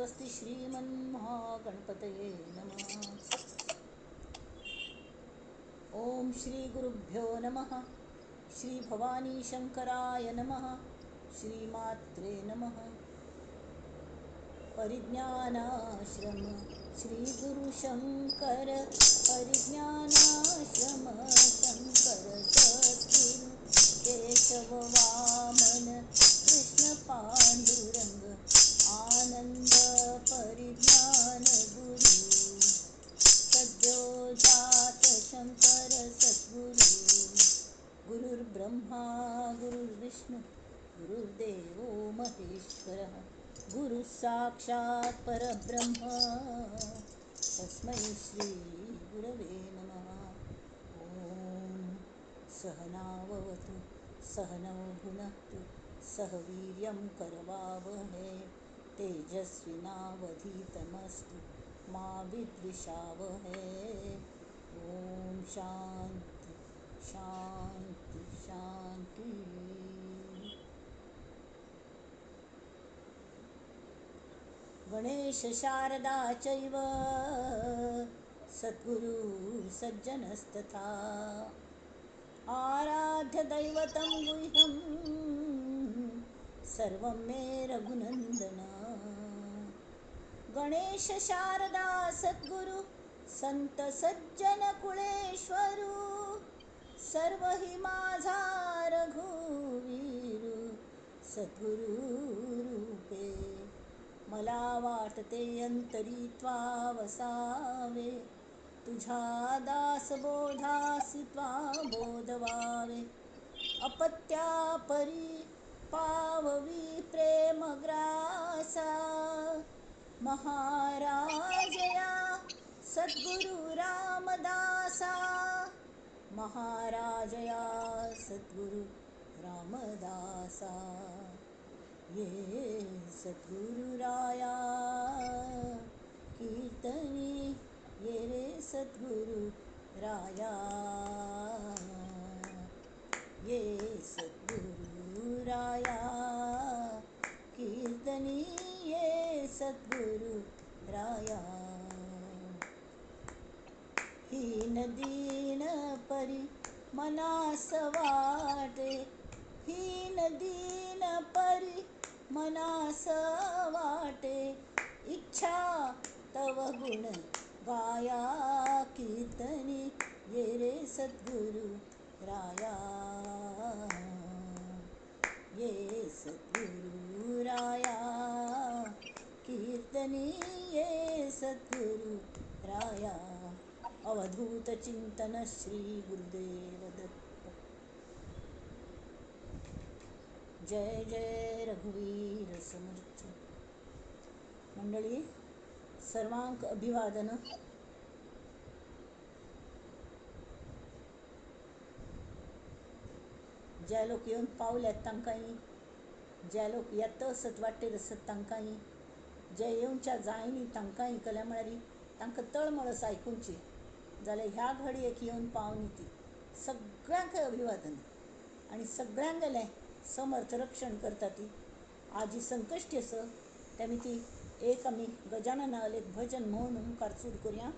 स्वस्ति श्रीमन्महागणपतये नमः। ओम श्री गुरुभ्यो नमः। श्री भवानी शंकराय नमः। श्रीमात्रे नमः। परिज्ञानाश्रम श्री गुरु शंकर परिज्ञानाश्रम शंकर सद्गुरु केशव वामन कृष्ण पांडुरंग आनंद परिज्ञान गुरु सद्योजात शंकर सद्गुरु गुरुर्ब्रह्मा गुरुर्विष्णु गुरुर्देवो महेश्वरः गुरु साक्षात् परब्रह्म तस्मै श्री गुरवे नमः। ओम सहनाववतु सहनौ भुनक्तु सह वीर्यं करवावहै तेजस्विनावधीतमस्तु मा विद्विषावहै। ओम शांति शांति शांति। गणेश शारदा चैव सद्गुरु सज्जनस्तथा आराध्य दैवतं गुह्यं सर्वं मे रघुनंदन। गणेश शारदा सद्गुरु संत सज्जन कुळेश्वरू सर्व हि माझा रघुवीरू सद्गुरु रूपे मला वाटते अंतरी त्वा वसावे तुझा दासबोधासी त्वा बोधवावे अपत्या परी पाववी प्रेमग्रासा महाराजया सद्गुरु रामदासा महाराजया सद्गुरु रामदासा ये सद्गुरु राया कीर्तनी ये रे सद्गुरु राया ये सद्गुरु राया कीर्तनी ये सद्गुरु राया हीन दीन परी मनास वाटे हीन दीन परी मनास वाटे इच्छा तव गुण गाया कीर्तनी ये रे सद्गुरु राया ये सद्गुरु राया कीर्तनी ये सद्गुरु राया। अवधूत चिंतन श्री गुरुदेव दत्त। जय जय रघुवीर समर्थ। मंडळी सर्वांक अभिवादन। ज्या लोक येऊन पावल्यात तांकांही ज्या लोक येत असत वाटेर असत तांकांही जे येऊनच्या जायनी तांकांही कल्या म्हळ्यारी तांकां तळमळस आयकूंची जाल्यार ह्या घडयेक येवन पावनी ती सगळ्यांक अभिवादन आणि सगळ्यांगेलें समर्थ रक्षण करता ती आजी संकश्टी आस तेमी ती एक आमी गजाननाल एक भजन म्हणून मुखार सुरू करुया।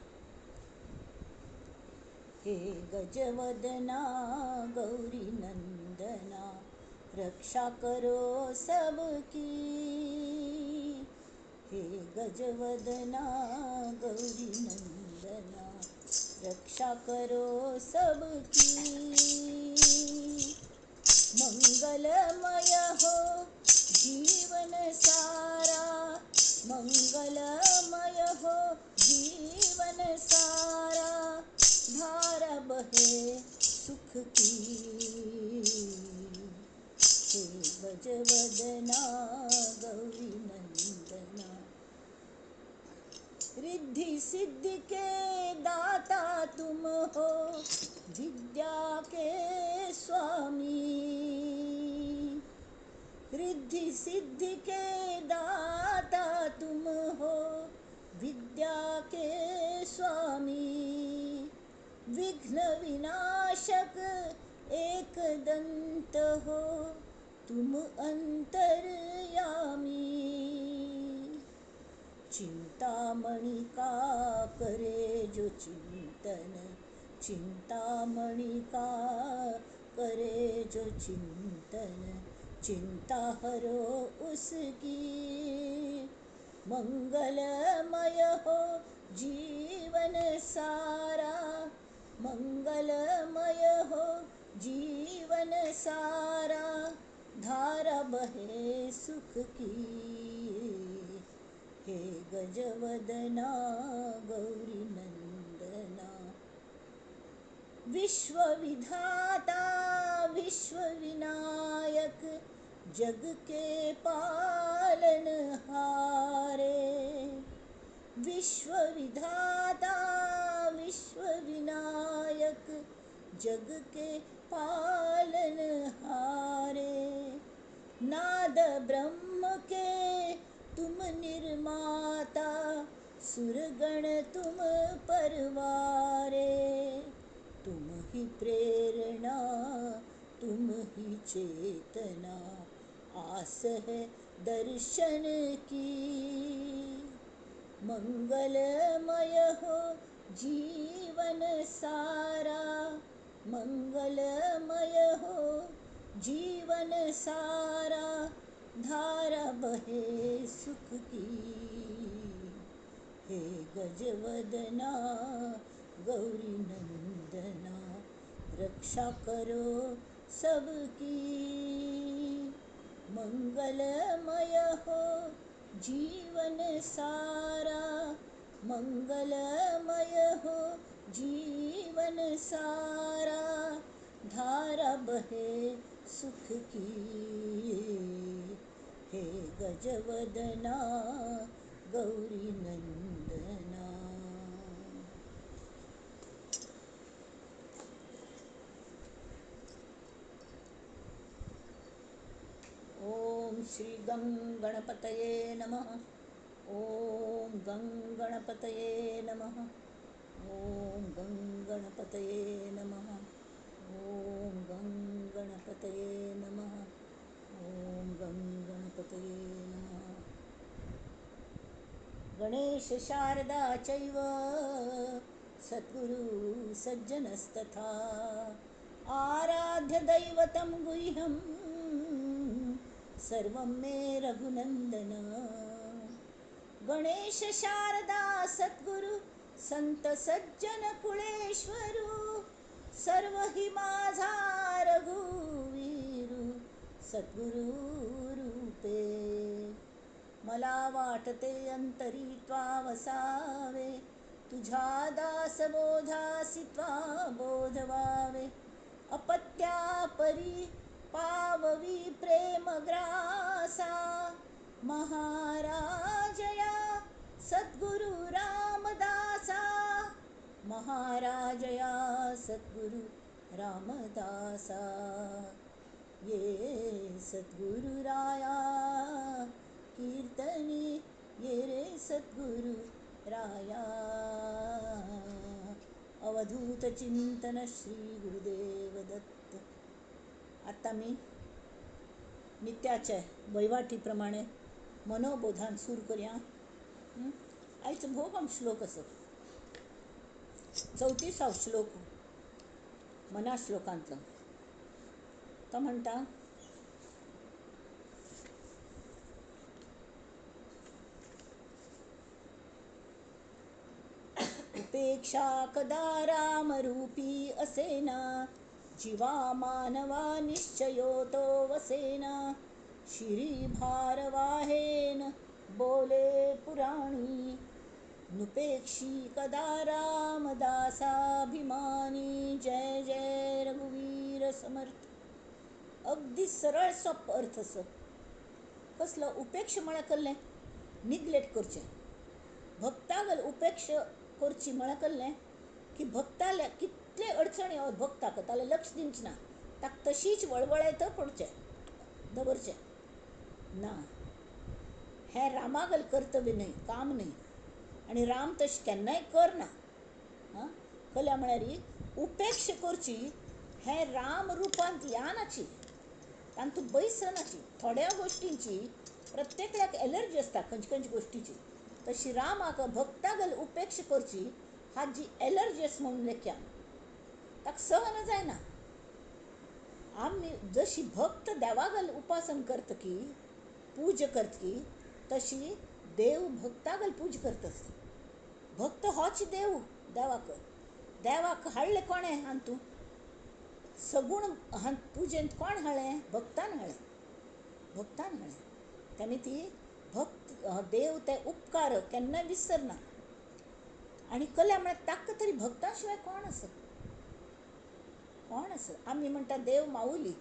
हे गजवदना गौरी नंदना रक्षा करो सबकी हे गजवदना गौरी नंदना रक्षा करो सबकी मंगलमय हो जीवन सारा मंगलमय हो जीवन सारा धारा बहे सुख की हे गजवदना गौरी नंदना रिद्धि सिद्धि के दाता तुम हो विद्या के स्वामी रिद्धि सिद्धि के दाता तुम हो विद्या के स्वामी विघ्न विनाशक एक दंत हो तुम अंतर्यामी चिंतामणि का करे जो चिंतन, चिंतामणि का करे जो चिंतन, चिंता हरो उसकी। मंगलमय हो जीवन सारा, मंगलमय हो जीवन सारा, धारा बहे सुख की। हे गजवदना गौरी नंदना, विश्व विधाता विश्व विनायक, जग के पालन हारे। विश्व विधाता विश्व विनायक, जग के पालन हारे। नाद ब्रह्म के तुम निर्माता, सुरगण तुम परवारे। तुम ही प्रेरणा तुम ही चेतना, आस है दर्शन की। मंगलमय हो जीवन सारा, मंगलमय हो जीवन सारा, धारा बहे सुख की। हे गजवदना गौरी नंदना, रक्षा करो सबकी। मंगलमय हो जीवन सारा, मंगलमय हो जीवन सारा, धारा बहे सुख की। हे गजवदना गौरी नंदना। ओम श्री गंगणपतये नमः। ओम गंगणपतये नमः। ओम गंगणपतये नमः। ओम गंगणपतये नमः। ओम गंगणपतये नमः। गणेश शारदा चैव सद्गुरु सज्जनस्तथा, आराध्य दैवतं गुह्यं सर्वं मे रघुनंदन। गणेश शारदा सद्गुरु संत सज्जन कुळेश्वरू, सर्व ही माझा रघुवीरू सद्गुरु रूपे। मला वाटते अंतरी त्वा वसावे, तुझ्या दास बोधासी त्वा बोधवावे। अपत्या परी पाववी प्रेम ग्रासा, महाराजया सद्गुरु रामदासा। महाराजया सद्गुरु रामदासा, ये सद्गुरु राया कीर्तनी, ये रे सद्गुरु राया। अवधूत चिंतन श्री गुरुदेव दत्त। आता मी नित्याच्या वैवाटीप्रमाणे मनोबोधान सुरू करूया। आयचं भोगम श्लोक असो 34वा श्लोक मना श्लोकांतलो तो म्हणटा, उपेक्षा कदा रामरूपी असेना, जीवा मानवा निश्चयो तो वसेना। शिरी भारवाहेन बोले पुराणी, नुपेक्षी कदा रामदासाभिमानी। जय जय रघुवीर समर्थ। अगदी सरळ सोप अर्थ असो कसलो उपेक्ष म्हळ्यार कसलें निग्लेक्ट करचें। भक्तागल उपेक्ष करची म्हळ्यार कसलें की भक्ताले कितले अडचणी भक्ताक ताले लक्ष दिवचें ना, ताका तशीच वळवळेत पडचें दवरचें ना। हें रामागल कर्तव्य न्हय, काम न्हय, आनी राम तशें केन्नाय करना। कल्या म्हळ्यार उपेक्ष करची हें राम रुपांत यानाची, तांतूं बैसनाची। थोड्या गोश्टींची प्रत्येकाक एलर्जी आसता खंयचे खंयचे गोश्टीची, तशी रामाक भक्तागल उपेक्षा करची हाजी एलर्जीस म्हणून लेख्या ताका सहन जायना. आम्ही जशी भक्त देवागल उपासन करत की पूज करत की तशी देव भक्तागल पूज करत असते. भक्त होच देव देवाक देवाक हाडले कोणे हां तूं सगूण हां पुजेंत कोण हाळें भक्तान हाळें तेणी ती भक्त देव ते उपकार केन्ना विसरना. आनी कल्या म्हळ्यार ताका तरी भक्ता शिवाय कोण आसत. आमी म्हणटा देव माऊली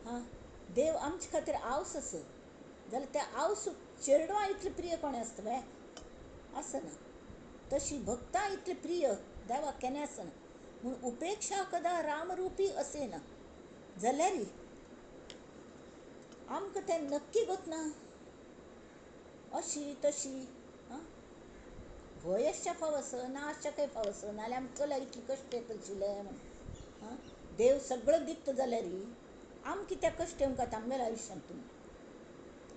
हां देव आमचे खातीर आवस जाल्यार त्या आवसूक चेडवां इतलें प्रिय कोणें आसता आसना. तशी भक्तां इतलें प्रिय देवाक केन्ना आसना. म्हूण उपेक्षा कदा रामरुपी असेना जाल्यार आमकां तें नक्की गोतना अशी तशी भयसच्या फावस नाशच्या फावस नाल्यार आमकां इतली कश्ट येतले म्हण देव सगळं दिता जाल्यार आम कित्याक कश्ट येवंक येता आमगेल्या आयुश्यांत तुमी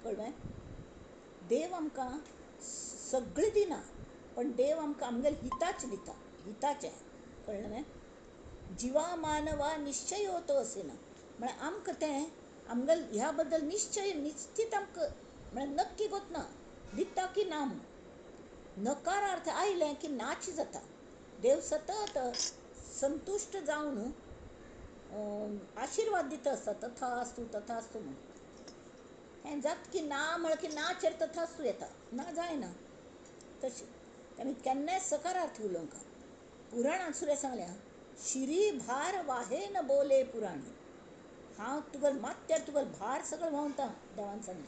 कळ्ळें. देव आमकां सगळें दिना पण देव आमकां आमगेलें हिताचें दिता हिताचें कळ्ळें. जिवा मानवा निश्चय तो असेना म्हळ्यार आमकां तें आमगेल ह्या बद्दल निश्चय निश्चित आमकां म्हळ्यार नक्की गोतना दिता की ना म्हूण. नकारार्थ आयलें की नाची जाता. देव सतत संतुश्ट जावन आशिर्वाद दिता आसता तथास्तु म्हणून. हें जाता की ना म्हळ्यार की नाचेर तथास्तु येता ना जायना तशें. तेमी केन्नाय सकारार्थ उलोवंक. पुराणांत सुद्दां सांगल्या शिरी भार वाहे न बोले पुराणी हांव तुगेल माथ्यार तुगेल भार सगळें व्हांवता देवान सांगलें.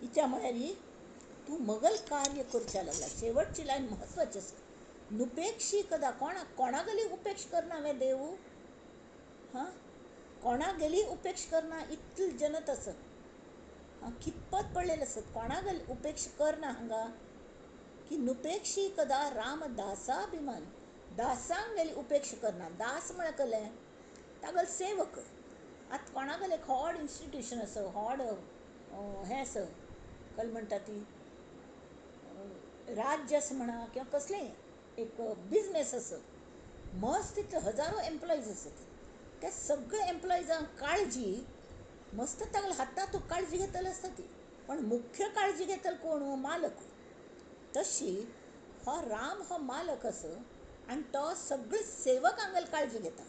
हिच्या म्हळ्यार तूं मगल कार्य करच्या लागला. शेवटची लायन म्हत्वाची आसा. नुपेक्षी कदा कोणागेली उपेक्षा करना हांवें देव कोणागेली उपेक्षा करना इतली जनत आसत कितपत पडलेले आसत कोणागेली उपेक्षा करना हांगा की नुपेक्षी कदा राम दासाभिमान दासांक गेली उपेक्षा करना. दास म्हळ्यार कळ्ळें तागेलो सेवक. आतां कोणागेलें एक व्हड इन्स्टिट्यूशन आसा व्हड हें आसा कळ्ळें म्हणटा ती राज्य आसा म्हणा किंवा कसलें एक बिजनेस आसा मस्त तितले हजारो एम्प्लॉयज आसत. त्या सगळ्या एम्प्लॉयजांक काळजी मस्त तागेल्या हातांत काळजी घेतली आसता ती पण मुख्य काळजी घेतली कोण मालक. तशी हो राम हो मालक आसा आनी तो सगळे सेवक हांगेली काळजी घेता.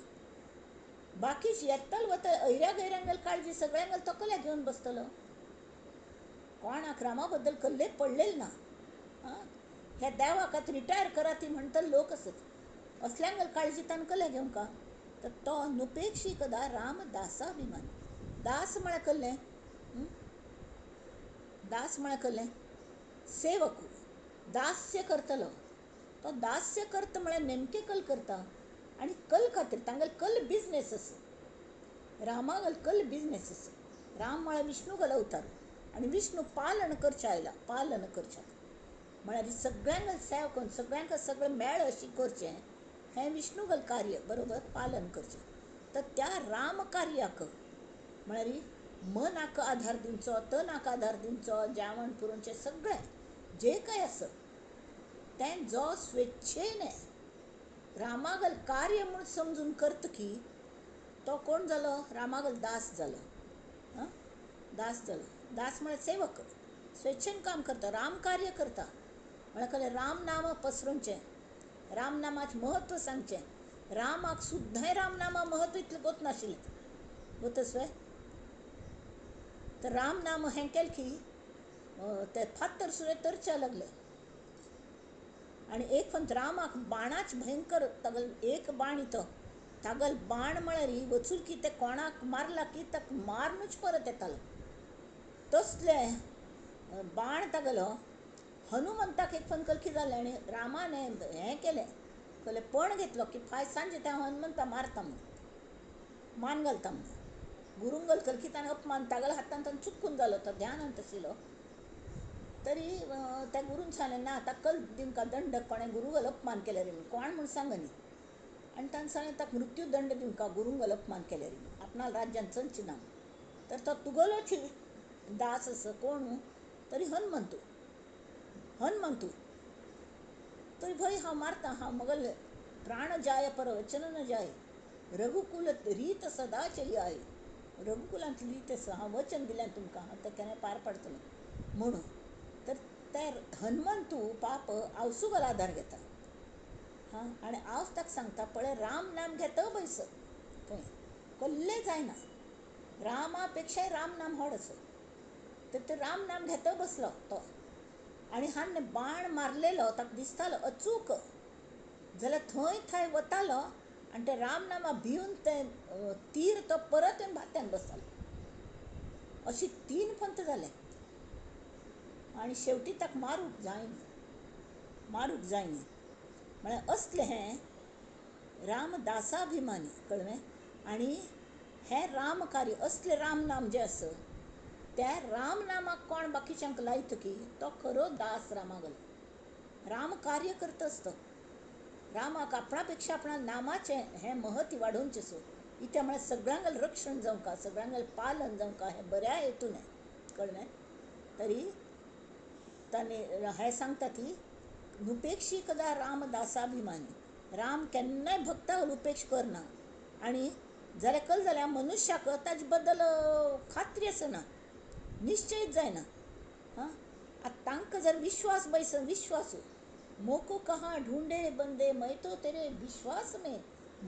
बाकी येतल वतल ऐऱ्या गैऱ्यांगेली काळजी सगळ्यांगेली तो कल्या घेवन बसतलो. कोणाक रामा बद्दल कल्ले पडलेले ना. ह्या देवाक आतां रिटायर करा ती म्हणटा लोक आसत असल्यांगेली काळजी ताणें कल्या घेवंक. तर तो नुपेक्षी कदा राम दासाभिमान. दास म्हळ्यार कळ्ळें दास म्हळ्यार कळ्ळें सेवक दास्य करतलो. तो दास्य करता म्हळ्यार नेमकें कल करता आनी कल खातीर तांगेलो कल बिजनेस आसा. रामागेलो कल बिजनेस आसा. राम म्हळ्यार विष्णूगेलो अवतार आनी विष्णू पालन करचे आयला पालन करचें म्हळ्यार सगळ्यांक सेवा करून सगळ्यांक सगळें मेळ अशी करचें हें विष्णूगेलें कार्य बरोबर पालन करचें. तर त्या राम कार्याक म्हळ्यार मनाक आधार दिवचो तनाक आधार दिवचो जेवण पुरोवचें सगळें जें कांय आसा तें जो स्वेच्छेन रामागेलें कार्य म्हूण समजून करता की तो कोण जालो रामागेलो दास जालो. दास म्हळ्यार सेवक स्वेच्छेन काम करता राम कार्य करता म्हळ्यार कळ्ळें. राम नाम पसरोवचें राम नामाचें म्हत्व सांगचें. रामाक सुद्दां राम नामा महत्व इतलें गोत नाशिल्लें गोतसय. तर राम नाम हें केलें की ते फातर सुद्दां तरच्या लागले आनी एक फंत रामाक बाणाचें भयंकर तागेलो एक बाण तो तागेलो बाण म्हळ्यार वचून की ते कोणाक मारला की ताका मारूनच परत येतालो तसलें बाण तागेलो. हनुमंताक एक फंत कल कितें जालें आनी रामान हें केलें कळ्ळें पण घेतलो की फायज सांजे ते हनुमंता मारता म्हूण मान घालता म्हूण. गुरूंगल कल की ताणें अपमान तागेल्या हातान ताणें चुकून जालो तो ध्यानांत आशिल्लो तरी त्या गुरून सांगलें ना ताका कल दिवंक दंड कोणें गुरूगेलो अपमान केल्यार कोण म्हूण सांगनी आनी ताणें सांगलें ताका मृत्यू दंड दिवंक गुरूंगेलो अपमान केल्यार आपणा राज्यान चलचें ना. तर तो तुगेलोच दास आसा कोण तरी हनुमंत हनुमंतू तो भाई हाँ मारता हाँ मगल प्राण जाय पर वचन न जाय रघुकुल रीत सदा चली आहे. रघुकुलांत रीत हां वचन दिल्यान तुमकां हां तें केन्ना पार पडतलें म्हणून. तर त्या हनुमंतू पाप आवसुगाल आधार घेता हां आनी हांव ताका सांगता पळय राम नाम घेता बैस थंय कसलें जायना रामा पेक्षाय राम नाम व्हड असो. तर तो राम नाम घेता बसलो तो आनी हांणे बाण मारलेलो ताका दिसतालो अचूक जाल्यार थंय थंय वतालो आनी ते राम नामा भिवन तें तीर तो परत येवन भात्यान बसतालो. अशी 3 पंत जाले आनी शेवटी ताका मारूंक जायना म्हळ्यार असलें हें रामदासाभिमानी कळ्ळें. आनी हें रामकार्य असलें राम नाम जें आसा त्या राम नामाक कोण बाकीच्यांक लायतकी तो खरो दास रामागलो. राम कार्य करता आसतो रामाक आपणा पेक्षा आपणा नामाचें हें महत्व वाडोवचें सो इत्या म्हळ्यार सगळ्यांगेलें रक्षण जावंका सगळ्यांगेलें पालन जावंका हें बऱ्या हेतून कळ्ळें. तरी ताणे हें सांगता ती नुपेक्षी कदा रामदासाभिमानी राम केन्नाय भक्ताक उपेक्ष करना आनी जाल्यार कल जाल्यार मनुश्याक ताजे बद्दल खात्री आसना निश्चयच जायना हां. आतां तांकां जर विश्वास बैस विश्वासू मोको कहाँ ढूंढे बंदे मैं तो तेरे विश्वास में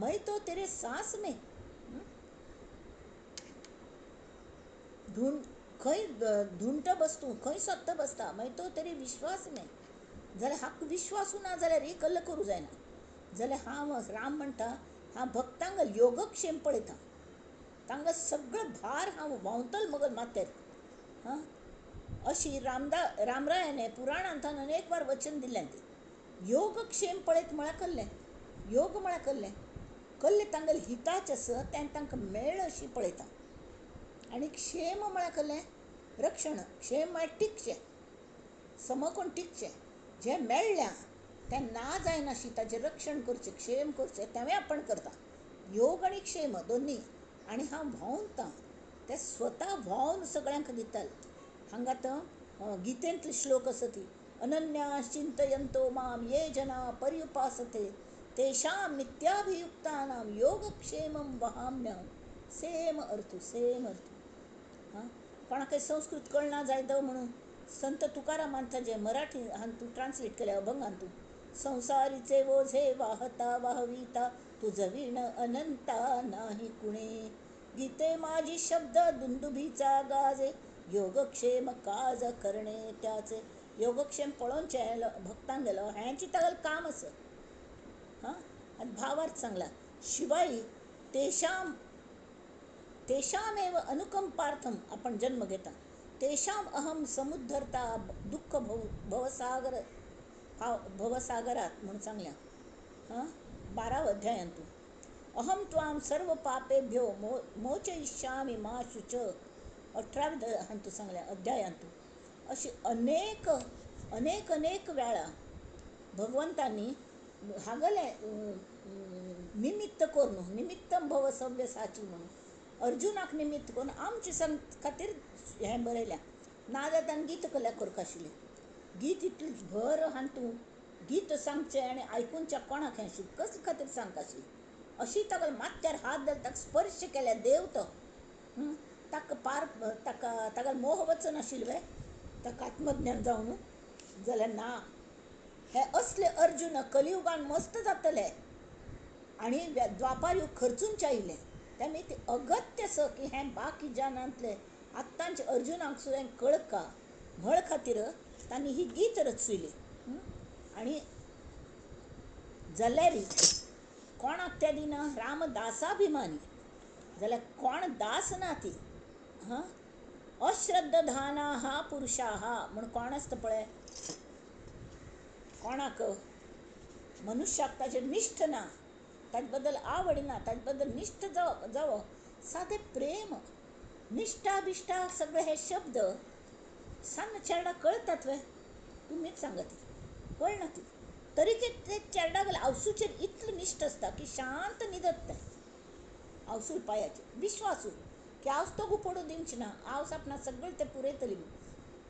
मैं तो तेरे सांस में ढूंढ खंय ढूंढता बसतू खंय सोदता बसता मैं तो तेरे विश्वास में जाल्यार हाका विश्वासू ना जाल्यार ही कल्ल करूं जायना. जाल्यार हांव राम म्हणटा हांव भक्तांक योगक्षेम पळयता तांकां सगळो भार हांव व्हांवतलो मगल माथ्यार हां. अशी रामरायाने पुराणांत अनेक बार वचन दिल्लें तें योगक्षेम पळयत म्हळ्यार कसलें योग म्हळ्यार कसलें तांगेलें हिताचें आसा तें तांकां मेळ्ळें अशी पळयता. आनी क्षेम म्हळ्यार कसलें रक्षण क्षेम म्हळ्यार टिकचें समकोण टिकचें जें मेळ्ळ्या तें ना जायनाशी ताचें रक्षण करचें क्षेम करचें तें आपण करता. योग आनी क्षेम दोनी आनी हांव व्हांवता तें स्वता व्हांवन सगळ्यांक दितालें. हांगा तो गीतेंतली श्लोक आसा ती अनन्या चिंतयन्तो माम ये जना पर्युपासते तेषां नित्याभियुक्तानां योगक्षेमं वहाम्यहं. सेम अर्थ हां. कोणाकय संस्कृत कळना जायत म्हणून संत तुकारामांत जे मराठी हां तू ट्रान्सलेट केल्या अभंगांतून संसारीचे ओझे वाहता वाहविता तुझं विण अनंता नाही कुणे गीते माझी शब्द दुंदुभीचा गाजे योगक्षेम काज करणे त्याचे. योगक्षेम पळोवचें भक्तांक गेलो हें चिंतगल काम आसा हां. आनी भावार्थ सांगला शिवाय तेषामेव अनुकंपार्थम आपण जन्म घेता तेषाम अहम समुद्धरता दुःख भवसागरात म्हणून सांगल्या हां 12व्या अध्यायांतून. अहम त्वाम सर्व पापेभ्यो मोचयिष्यामि मा शुच 18व्या हांतू सांगल्या अध्यायांतून. अशी अनेक वेळा भगवंतांनी हागले निमित्त करून निमित्तम भव सव्यसाची म्हणून अर्जुनाक निमित्त करून आमचे खातीर हें बरयल्या. नाजाल्यार ताणें गीत कल्या करक आशिल्लें. गीत इतलें भर हांतू गीत सांगचें आनी आयकुनच्या कोणाक हें आशिल्लें कसले खातीर सांगता आशिल्लें. अशी ताका माथ्यार हात घालून ताका स्पर्श केल्या देव तो ताका मोह वचन आशिल्लें ताका आत्मज्ञान जावन जाल्यार ना. हे असले अर्जुन कलियुगान मस्त जातले आनी द्वापार युग खर्चून आयिल्लें तेमी ते अगत्य आसा की हें बाकी जनांतले आत्तांचे अर्जुनाक सुद्दां कळका म्हळ खातीर तांणी ही गीत रचयली. आनी जाल्यार कोणाक ते दिना रामदासाभिमानी जाल्यार कोण दास ना ती हां. अश्रद्धधाना हा पुरुषा म्हण कोण आसता पळय कोणाक मनुश्याक ताचेर निश्ठ ना ताजे बद्दल आवड ना ताजे बद्दल निश्ठ जावो सादें प्रेम निष्ठा बिश्ठा सगळे हे शब्द सान्न चेडा कळटात वे तुमीच सांगा ती कळना ती तरी ते चेडा आवसूचेर इतलें निश्ठ आसता की शांत न्हिदत तें आवसूल पांयाचेर विश्वासू की हांवच तो पडूं दिवचें ना हांव आपणा सगळें तें पुरयतली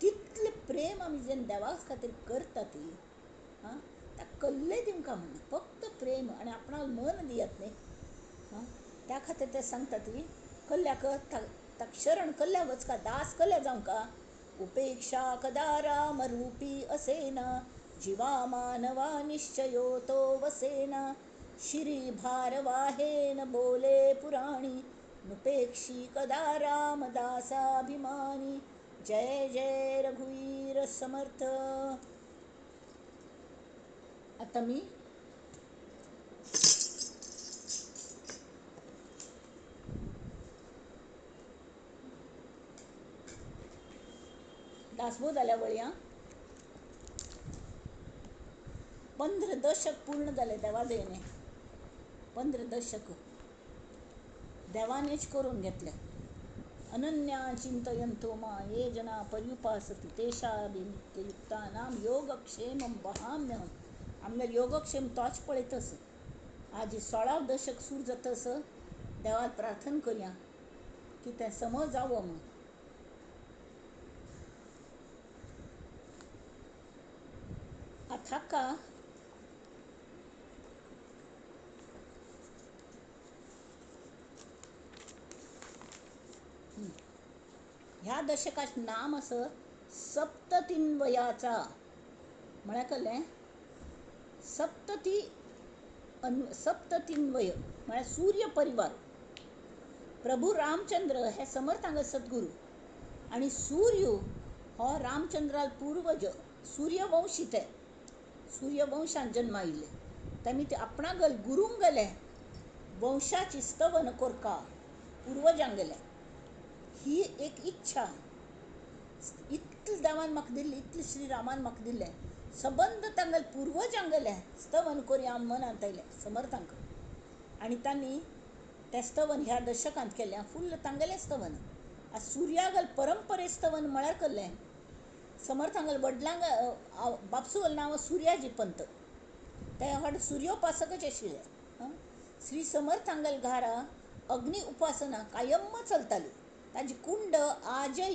तितलें प्रेम आमी जेन्ना देवा खातीर करता ती हां त्या कल्ले तिमकां म्हणना फक्त प्रेम आनी आपणाक मन दियात न्ही त्या खातीर ते सांगता ती कल्ल्याक ताक शरण कल्ल्या वचका दास कल्ल्या जावंका उपेक्षा कदा राम रूपी असेना जीवा मानवा निश्चयो तो वसेना श्री भारवाहेन बोले पुराणी नुपेक्षी कदा रामदासाभिमानी जय जय रघुवीर समर्थ. आता मी दासबोध जाल्या वळया 15 दशक पूर्ण झाले देवा दयेने. 15 दशक देवानेच करून घेतले. अनन्या चिंतयन्तो मां ये जना पर्युपासते तेषाभिनित्ययुक्तानां योगक्षेमं वहाम्यहम्. आमगेर योगक्षेम तोच पळयतस. आज 16 दशक सुरू जातस देवाक प्रार्थना करया की तें समज जावो म्हूण. आतां ह्या दशकाचें नाम असं सप्ततिन्वयाचा. म्हळ्यार कळ्ळें सप्ततिन्वय म्हळ्यार सूर्य परिवार. प्रभू रामचंद्र हे समर्थांगे सद्गुरू आनी सूर्य हो रामचंद्राल पूर्वज सूर्यवंशी ते सूर्यवंशान जन्म आयिल्ले. तेमी ते आपणाक गुरूंक गेले वंशाची स्तवन कोरका पूर्वजांगेले. ही एक इच्छा इतलें देवान म्हाका दिल्ली इतलें श्रीरामान म्हाका दिल्लें सबंद तांगेले पूर्वजांगेले स्तवन कोरया मनांत आयलें समर्थांक. आनी तांणी तें स्तवन ह्या दशकांत केलें फुल्ल तांगेलें स्तवन. आज सूर्यागल परंपरे स्तवन म्हळ्यार कसलें समर्थांगल वडिलांक बापसूगेलें नांव सुर्याजी पंत. ते व्हड सूर्योपासकच आशिल्ले. श्री समर्थांगल घारा अग्नी उपासना कायम्म चलताली. ताजी कुंड आजय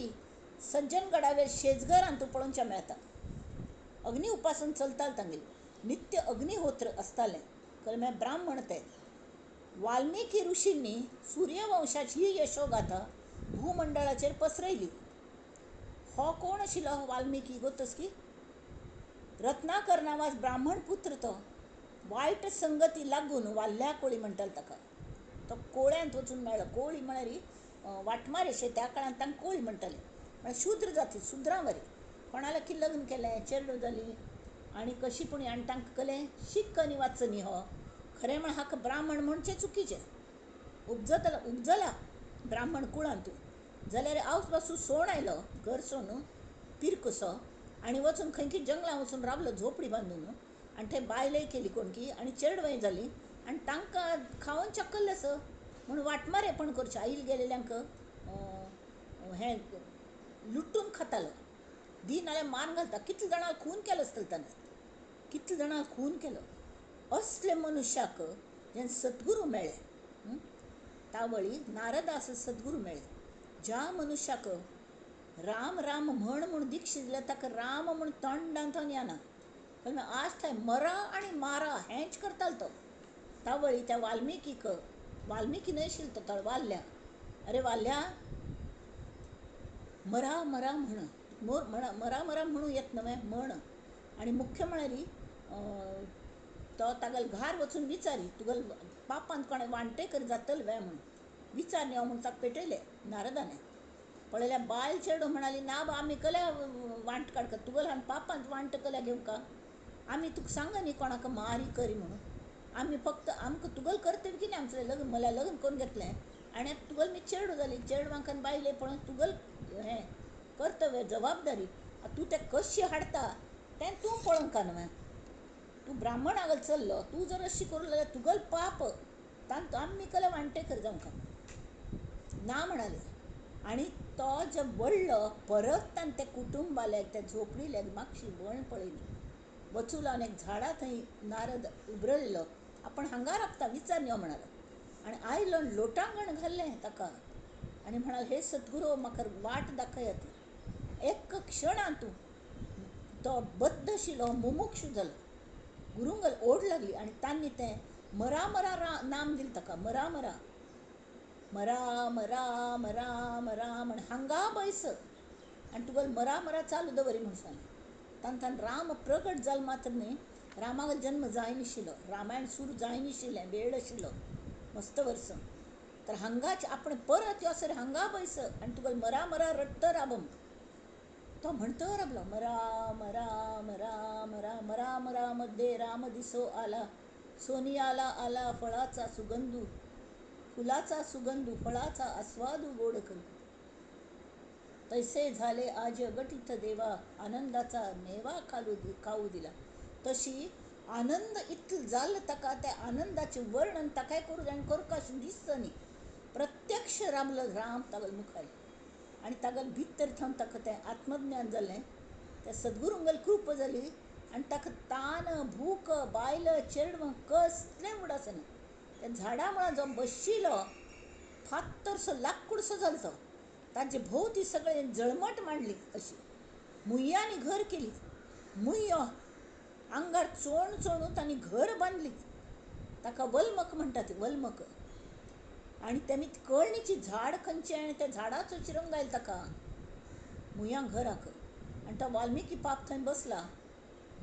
सज्जनगडावेर शेजघरांत तूं पळोवचें मेळटा. अग्नी उपासना चलताली तांगेली. नित्य अग्निहोत्र आसतालें. कळ्ळें ब्राह्मण ते. वाल्मिकी ऋषींनी सूर्यवंशाची ही यशोगाथा भूमंडळाचेर पसरयली. हो कोण आशिल्लो वाल्मिकी गोतस की रत्नाकर नांवाचो ब्राह्मण पुत्र तो. वायट संगती लागून वाल्ल्या कोळी म्हणटाले ताका. तो कोळ्यांत वचून मेळ्ळो. कोळी म्हळ्यार वाटमारेशे त्या काळांत तांकां कोळी म्हणटाले. म्हळ्यार शुद्र जाती सुद्रांवरी. कोणाले की लग्न केलें चेडूं जाली आनी कशी पूण आनी तांकां कळ्ळें शीक आनी वाचो न्ही हो. खरें म्हण हाका ब्राह्मण म्हणचें चुकीचें. उपजला ब्राह्मण कुळांत जाल्यार आवस पासून सोण आयलो घर सोन पिरकुसो आनी वचून खंय की जंगलां वचून रावलो झोपडी बांदून आनी थंय बायलय केली कोणकी आनी चेडवंय जाली आनी तांकां खावन चक्कल्लेस म्हूण वाटमारेपण करचें. आईल गेलेल्यांक हें लुट्टून खातालो. दिन जाल्यार मारून घालता. कितले जाणां खून केलो आसतलो ताणें. कितले जाणां खून केलो. असले मनशाक जेन्ना सद्गुरू मेळ्ळे तावळी नारदास सद्गुरू मेळ्ळे. ज्या मनशाक राम राम म्हण दिक्षा दिल्या ताका राम म्हूण तोंडांत येना. कळ्ळें आज थंय मरा आनी मारा हेंच करतालो तो. तावळी त्या वाल्मिकी न्हय आशिल्लो तो वाल्या. अरे वाल्या मरा मरा म्हण मरा मरा म्हणू येत न्हय म्हण. आनी मुख्य म्हळ्यार तो तागेले घार वचून विचारी तुगेल पापांत कोणें वांटेकर जातले वे म्हूण विचारनी हो म्हूण ताका पेटयलें नारदान. पळयल्यार बायल चेडूं म्हणाली ना बा आमी कल्या वांट काडका तुगेल हांवें पापांत वांट कल्या घेवंका. आमी तुका सांग न्ही कोणाक मारी करी म्हणून. आमी फक्त आमकां तुगेल कर्तव्य कितें आमचें लग्न म्हळ्यार लग्न करून घेतलें आनी तुगेल मी चेडूं जाली चेडवांक आनी बायले पळोवन तुगेल हें कर्तव्य जबाबदारी. तूं तें कशी हाडटा तें तूं पळोवंका न्हय. तूं ब्राह्मणागेर चल्लो तूं जर अशी करूं जाल्यार तुगेल पाप तांकां आमी कल्या वांटेकर जावंका ना म्हणाले. आनी तो जो वडलो परत ताणें ते कुटुंबाल्याक त्या झोपडील्याक मागशी वण पळयली. वचून आनी एक झाडां थंय नारद उबरयलो. आपण हांगा रावता विचारनी हो म्हणालो. आनी आयलो आनी लोटांगण घालें ताका आनी म्हणालो हे सद्गुरू म्हाका वाट दाखयात. एक क्षणांत तूं तो बद्ध आशिल्लो मुमुक्षू जालो. गुरुंगल ओढ लागली आणि तांणी तें मरा मरा नाम दिलें ताका. मरा मरा मरा मरा मरा मरा म्हण हांगा बैस आनी तुगेल मरा मरा चालू दवरी म्हूण सांगलें. तान राम प्रगट जाल मात्र न्ही, रामाक जन्म जाय नाशिल्लो, रामायण सुरू जाय नाशिल्लें, वेळ आशिल्लो मस्त वर्स. तर हांगाच आपण परत यो सर हांगा बैस आनी तुगेल मरा मरा रडत राबम. तो म्हणतो राबलो मरा मरा मरा मरा मरा मरा मध्ये राम दिसो आला, सोनी आला आला फळाचा सुगंधू, फुलाचा सुगंधू फळाचा आस्वादू गोड करू. तैसे झाले आज अगटित देवा, आनंदाचा मेवा खाऊ दिला. तशी आनंद इतल जाल्लो ताका, त्या आनंदाचे वर्णन ताकाय करू जाय करू कशें दिसता न्ही. प्रत्यक्ष राबलो राम तागेल मुखार आनी तागेल भितर थावन ताका तें आत्मज्ञान जालें. त्या सद्गुरूंगल कृपा जाली आनी ताका तान भूक बायल चेडवां कसलें उडासना. त्या झाडा मुळार जो बशिल्लो फात्तरसो लाकूडसो जालो तो. ताजे भोवती सगळें जळमट मांडली अशी, मुय्यांनी घर केली. मुय्यो आंगार चोण चोणून तांणी घर बांदली. ताका वल्मक म्हणटा ती वल्मक. आनी तेमी कळणीची झाड खंयचें आनी त्या झाडाचो चिरंग आयलो ताका मुय्यां घराक. आनी तो वाल्मिकी पाप थंय बसला.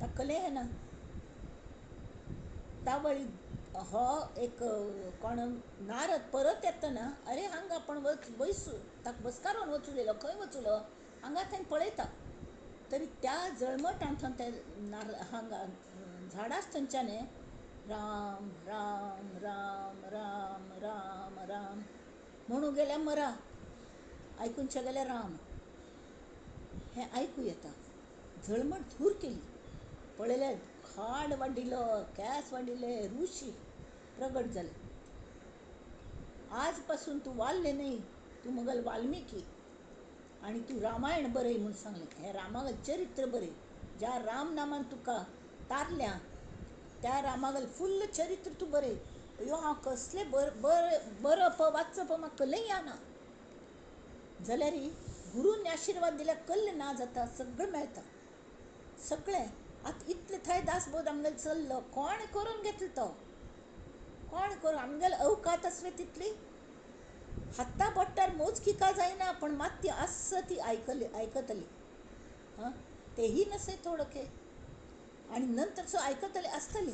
ताका कळ्ळें ना. तावळी हो एक कोण नारद परत येतना अरे हांगा आपण बैसू, ताका बसकारोन वचूं दिलो. खंय वचूलो हांगा थंय पळयता तरी त्या जळमटान थंय ते हांगा झाडाच थंयच्यान राम राम राम राम राम राम म्हणू गेल्या मरा, आयकूनशे गेल्या राम. हें आयकूं येता. जळमट धूर केली. पळयलें खाड वाडिल्लो, केंस वाडिल्ले, ऋषी प्रगट जाले. आज पासून तूं वाल्लें न्ही, तूं मुगल वाल्मिकी आनी तूं रामायण बरय म्हूण सांगलें. हें रामागेल चरित्र बरय. ज्या राम नामान तुका तारल्या त्या रामागेल फुल्ल चरित्र तूं बरय. अयो हांव कसलें बरप वाचप म्हाका कल्लय येना. जाल्यार गुरूनी आशिर्वाद दिल्यार कल्ल ना जाता, सगळें मेळटा. सगळें आतां इतलें थंय दासबोध आमगेलो चल्लो, कोण करून घेतलो तो? कोण करून? आमगेलो अवकात आसली तितली हाता बोट्टार मोजकी का जायना, पण मात ती आसा ती आयकतली. हां, तेही नसे थोडके आनी नंतरचो आयकतली आसतली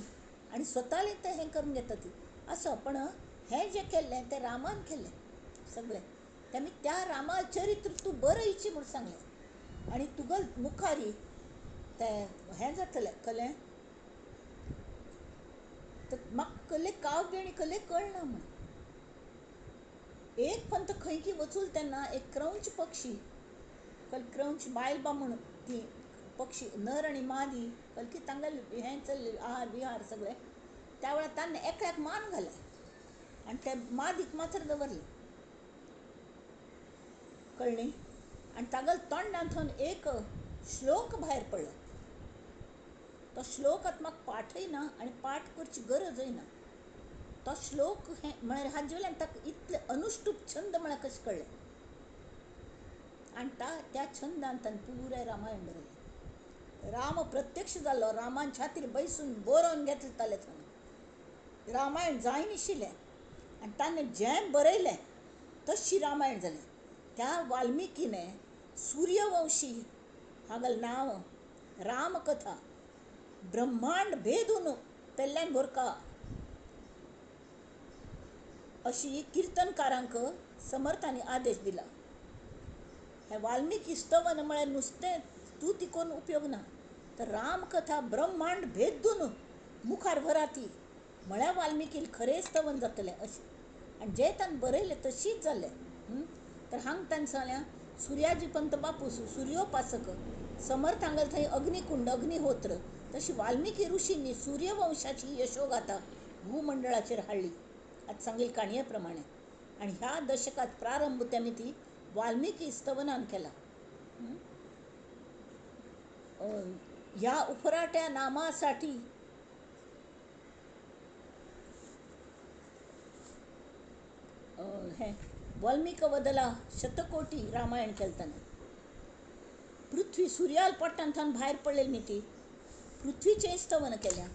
आनी स्वताली ते हें करून घेता ती असो. पण हें जें केल्लें तें रामान केल्लें सगळें. तेमी त्या रामा चरित्र तूं बरयची म्हूण सांगलें आनी तुगेल मुखारी तें हें जातलें. कळ्ळें? तर म्हाका कल्लें काव्य आनी कल्लें कळना म्हूण. एक पंत खंयकी वचूल तेन्ना एक क्रौंच पक्षी, क्रौंच बायलबा म्हूण ती पक्षी, नर आनी मादी कलकी तांगेल हें चल्लें आहार विहार सगळें. त्या वेळार ताणें एकल्याक मान घालें आनी ते मादीक माथर दवरलें. कळ्ळें? आनी तागेल तोंडांतून एक श्लोक भायर पडलो. तो श्लोक आतां म्हाका पाठय ना आनी पाठ करची गरजय ना. तो श्लोक हें म्हळ्यार हाजे वयल्यान ताका इतलें अनुष्टूप छंद म्हळ्यार कशें कळ्ळें. आनी त्या छंदान ताणें पुराय रामायण बरयलें. राम प्रत्यक्ष जाल्लो, रामान छातीर बैसून बरोवन घेतलें ताले थंय. रामायण जाय नाशिल्लें आनी ताणें जें बरयलें तशी रामायण जाली. त्या वाल्मिकीने सूर्यवंशी हागेलें नांव रामकथा ब्रह्मांड भेदून पेल्ल्यान बरका अशी किर्तनकारांक समर्थांनी आदेश दिला. हें वाल्मिकी स्तवन म्हळ्यार नुस्तें स्तुती करून उपयोग ना. तर रामकथा ब्रह्मांड भेदून मुखार व्हरा ती म्हळ्यार वाल्मिकील खरें स्तवन जातलें अशें. आनी जें ताणें बरयलें तशीच जालें. तर हांगा ताणें सांगलें सुर्याजी पंत बापूस सुर्योपासक, समर्थ हांगेले थंय अग्निकुंड अग्निहोत्र, तशी वाल्मिकी ऋषींनी सूर्यवंशाची यशोगाथा भूमंडळाचेर हाडली आतां सांगिल्ले काणये प्रमाणे. आनी ह्या दशकात प्रारंभ तेमी ती वाल्मिकी स्तवनान केला. ह्या उफराट्या नामासाठी हें वाल्मिक वदला शतकोटी रामायण केलें ताणें. पृथ्वी सुर्याल पोट्टांतल्यान भायर पडलेली न्ही ती, पृथ्वीचें स्तवन केल्या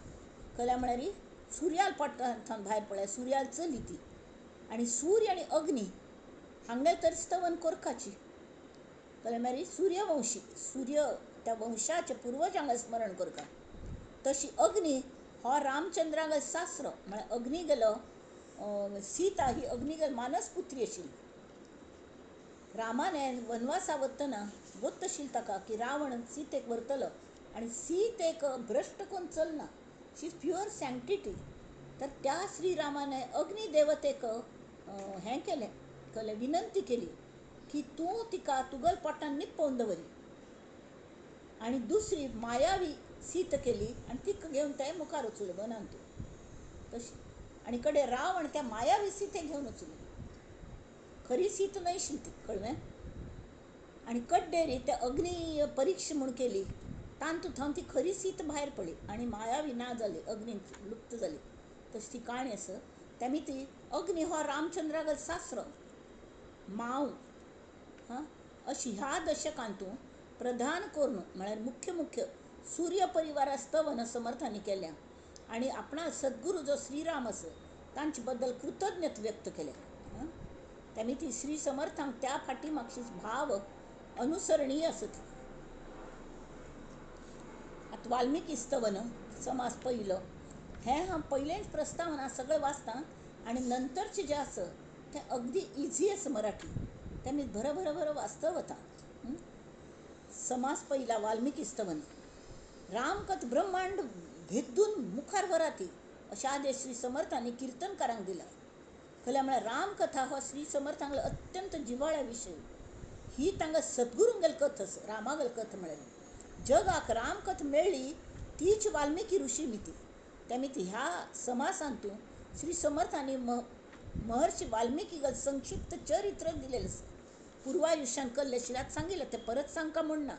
कल्या म्हळ्यार सुर्याल पोट्टांतल्यान भायर पडल्या, सुर्याल चली ती. आनी सूर्य आनी अग्नी हांगले तर स्तवन करपाची कल्या म्हळ्यार सूर्यवंशी, सूर्य त्या वंशाचे पुर्वजांक स्मरण करता. तशी अग्नी हो रामचंद्राक सासरो म्हळ्यार अग्नी गेलो, सीता ही अग्नी गेलो मानस पुत्री आशिल्ली. रामाने वनवासा वतना वत आशिल्ली ताका की रावण सीतेक व्हरतलो आनी सीतेक भ्रश्ट करून चलना, शी इज प्युअर सँक्टिटी. तर त्या श्रीरामाने अग्नी देवतेक हें केलें, कले विनंती केली की तूं तिका तुगल पोटान निपोवन दवरी. आनी दुसरी मायावी सीत केली आनी तिका घेवन ते मुखार वचूले वनांत तशी. आनी कडेन रावण त्या मायावी सीतेक घेवन वचूले, खरी सीत न्हयशिल्ली ती, कळ्ळें. आनी कड्डेरी ते अग्नी परिक्षा म्हूण केली, तांतून ती खरी सीत भायर पडली आनी मायावी ना जाली, अग्नींत लुप्त जाली. तशी ती काणी आसा. तेमी ती अग्नी हो रामचंद्राक सासरो माव अशी ह्या दशकांतून प्रधान करून म्हळ्यार मुख्य सूर्य परिवारा स्तवन समर्थांनी केल्या. आनी आपणा सद्गुरू जो श्रीराम आसा तांचे बद्दल कृतज्ञता व्यक्त केल्या. तेमी ती श्री समर्थांक त्या फाटीमागची भाव अनुसरणीय आसा ती. आतां वाल्मिकी स्तवन समास पयलो, हें हांव पयलेंच प्रस्तावना सगळें वाचतां आनी नंतरचें जें आसा तें अगदी इझी आसा मराठी, तेमी भर वाचता वता. समास पयला वाल्मिकी स्तवन. रामकथ ब्रह्मांड भेद्दून मुखार व्हरा ती अशें आदेश श्री समर्थांनी किर्तनकारांक दिला. खरें म्हळ्यार रामकथा हो श्री समर्थांक अत्यंत जिव्हाळ्या विशय. ही तांकां सद्गुरूंगेल कथा आसा. रामागेल कथा म्हळ्यार जगाक रामकथा मेळ्ळी तीच वाल्मिकी ऋषी मिती. तेमी ती ह्या समासांतून श्री समर्थांनी महर्षी वाल्मिकीगेल संक्षिप्त चरित्र दिलेलें आसा. पुर्वायुश्यान कल्ले शिरात सांगिल्लें तें परत सांगता म्हूण ना.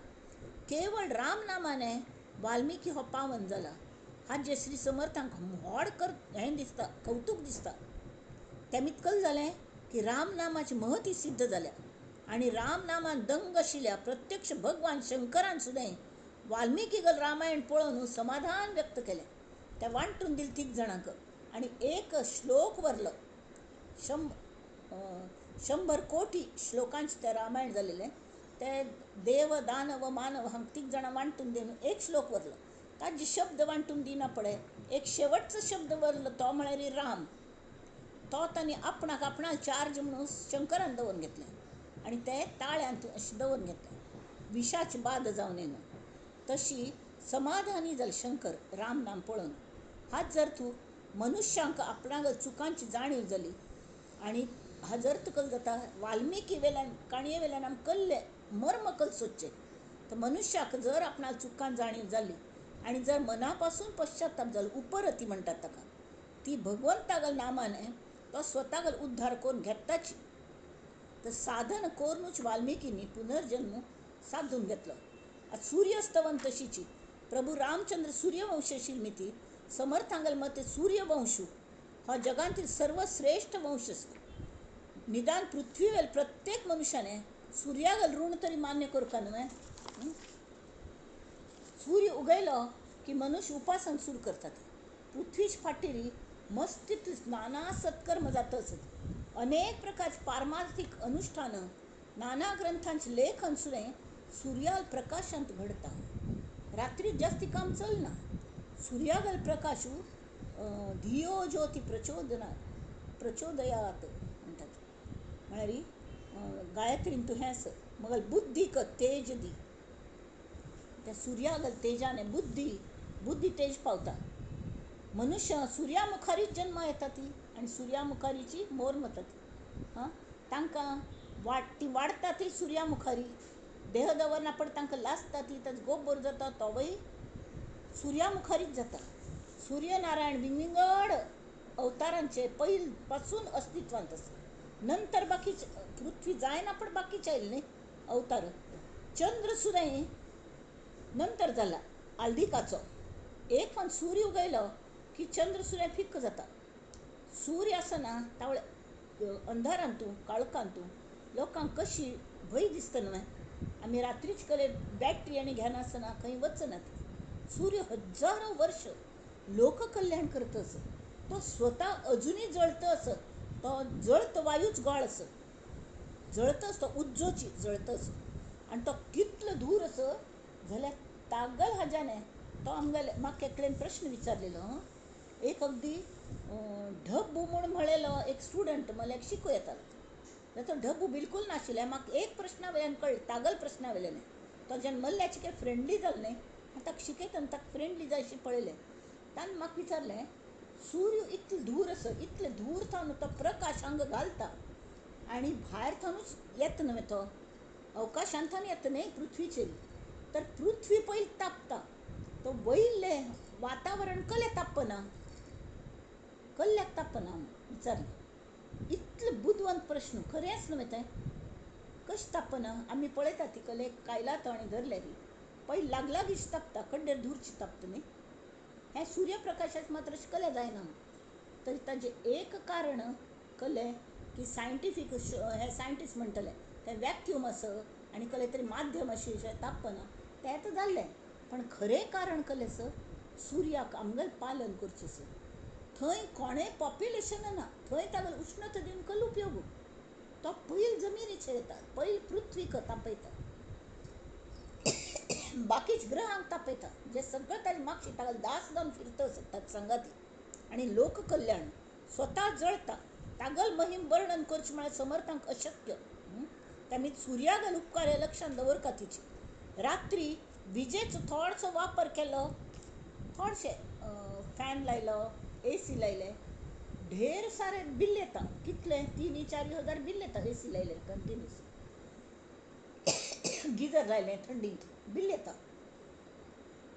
केवळ राम नामाने वाल्मिकी हो पावन जाला हाजें श्री समर्थांक व्हड हें दिसता, कौतूक दिसता. तें कल जालें की राम नामाची महती सिद्ध जाल्या आनी राम नामान दंग आशिल्ल्या प्रत्यक्ष भगवान शंकरान सुद्दां वाल्मिकीगेल रामायण पळोवन समाधान व्यक्त केलें. तें वांटून दिलें 3 जाणांक आनी एक श्लोक व्हरलो. 100 कोटी श्लोकांचें तें रामायण जालेलें. ते देव दानव मानव हांकां 3 जाणां वांटून दिवन एक श्लोक व्हरलो. ताजे शब्द वांटून दिना पळय, एक शेवटचो शब्द व्हरलो तो म्हळ्यार राम. तो तांणी आपणाक चार्ज म्हणून शंकरान दवरून घेतलें आनी ते ताळ्यांत अशें दवरून घेतलें, विशाची बाध जावन येना. तशी समाधानी जालें शंकर राम नाम पळोवन. हाच जर तूं मनुश्यांक आपणाक चुकांची जाणीव जाली आनी हा जर तुका जाता वाल्मिकी वेल्यान काणये वेल्यान आमी कल्ले मर्म कल सोदचे. तर मनुश्याक जर आपणाक चुकां जाणीव जाली आनी जर मना पासून पश्चाताप जालो, उपरती म्हणटात ताका, ती भगवंतागेल नामाने तो स्वतागेल उद्धार करून घेताची. तर साधन करूनच वाल्मिकीनी पुनर्जन्म साधून घेतलो. सूर्यस्तवन तशीची. प्रभू रामचंद्र सूर्यवंश आशिल्ली मिती. समर्थांगेल मते सूर्यवंश हो जगांतील सर्वश्रेष्ठ वंश आसा. निदान पृथ्वीवेल प्रत्येक मनशाने सूर्यागेल ऋण तरी मान्य करता न्हय. सूर्य उगयलो की मनुष्य उपासन सुरू करतात. पृथ्वीच फाटीर मस्तितली नाना सत्कर्म जाता आसत. अनेक प्रकारचे पारमार्थीक अनुष्ठान, नाना ग्रंथांचे लेखन सुद्दां सूर्याल प्रकाशांत घडता. रात्रीत जास्ती काम चलना. सूर्यागेल प्रकाश धियो ज्योती प्रचोदयात म्हणटात. म्हळ्यार गायत्रीन तूं हें आसा मगल बुद्धीक तेज दी. त्या सूर्यागेल तेजाने बुद्धी तेज पावता. मनुष्य सुर्या मुखारीच जन्मा येता ती आनी सुर्या मुखारीची मोर मता ती. तांकां ती वाडटा ती सुर्या मुखारी. देह दवरना पण तांकां लासता ती, ताजो गोबर जाता तोवय सुर्या मुखारीच जाता. सूर्यनारायण विंगड अवतारांचे पयल पासून अस्तित्वांत आसा. नंतर बाकीचे पृथ्वी जायना पण बाकीचे आयले न्ही अवतार. चंद्र सुद्दां नंतर जाला आल्दिकाचो. एक फावट सूर्य उगयलो की चंद्र सुद्दां फिक्क जाता. सूर्य आसना तावळे अंधारांतू काळखांतू लोकांक कशी भंय दिसता न्हय. आम्ही रात्रीच कले बॅटरी आणि घ्यान असना खंय वचनात. सूर्य हजारो वर्ष लोककल्याण करत असत. तो स्वतः अजूनही जळत असत. तो जळत वायूच गोळ असत. जळतच तो उज्जोची जळतच. आणि तो कितलो दूर असं जाल्यार तागल हाज्याने तो आमगेले म्हाका एकल्यान प्रश्न विचारलेलो. एक अगदी ढब्बू म्हूण म्हळेलो एक स्टुडंट मला एक शिकूं येतालो. जाल्यार तो ढब्बू बिलकुल नाशिल्ले. म्हाका एक प्रश्ना वयल्यान कळ्ळें, तागल प्रश्ना वयल्यान. तो जेन्ना मल्ल्याचे काही फ्रेंडली जालो न्ही, आनी ताका शिकयतना ताका फ्रेंडली जाय अशें पळयलें. ताणें म्हाका विचारलें, सूर्य इतले दूर आसा, इतले दूर थावन तो प्रकाश हांगा घालता आनी भायर थावनूच येता न्हय तो, अवकाशांतल्यान येता न्ही पृथ्वीचेर. तर पृथ्वी पयली तापता, तो वयलें वातावरण कले तापना, कल्ल्याक तापना विचारलें. इतलो बुदवंत प्रश्न, खरेंच न्हय तें. कशें तापना? आमी पळयता ती कले कायलातो आनी धरल्यार पयली लागींच तापता, कड्डेर दूरची तापता न्ही. हें सूर्यप्रकाशाचें मात्र अशें कले जायना. तर ताजें एक कारण कले की सायंटिफीक हे सायंटिस्ट म्हणटले तें वॅक्यूम आसा आनी कसलें तरी माध्यम अशें तापना तें तर जाल्लें. पण खरें कारण कलें आसा सुर्याक आमगेलें पालन करचें आसा. थंय कोणें पॉप्युलेशन ना, थंय तागेलो उश्णता दिवन कसलो उपयोग? तो पयली जमिनीचेर येता, पयली पृथ्वीक तापयता, बाकीच्या ग्रहांक तापयता, जे सगळे ताजे मागचे तागेले दास जावन फिरता आसत ताचे संगाती. आनी लोककल्याण स्वता जळता, तागल महिम वर्णन करचें म्हळ्यार समर्थांक अशक्य. तेमी सुर्यागेले उपकार हे लक्षांत दवरता तिचे. रात्री विजेचो थोडसो वापर केलो, थोडेशे फॅन लायलो, AC लायले, ढेर सारे बिल येता. कितले 3-4 हजार बिल येता AC लायले कंटिन्यूस. गिजर लायलें थंडींत बिल येता.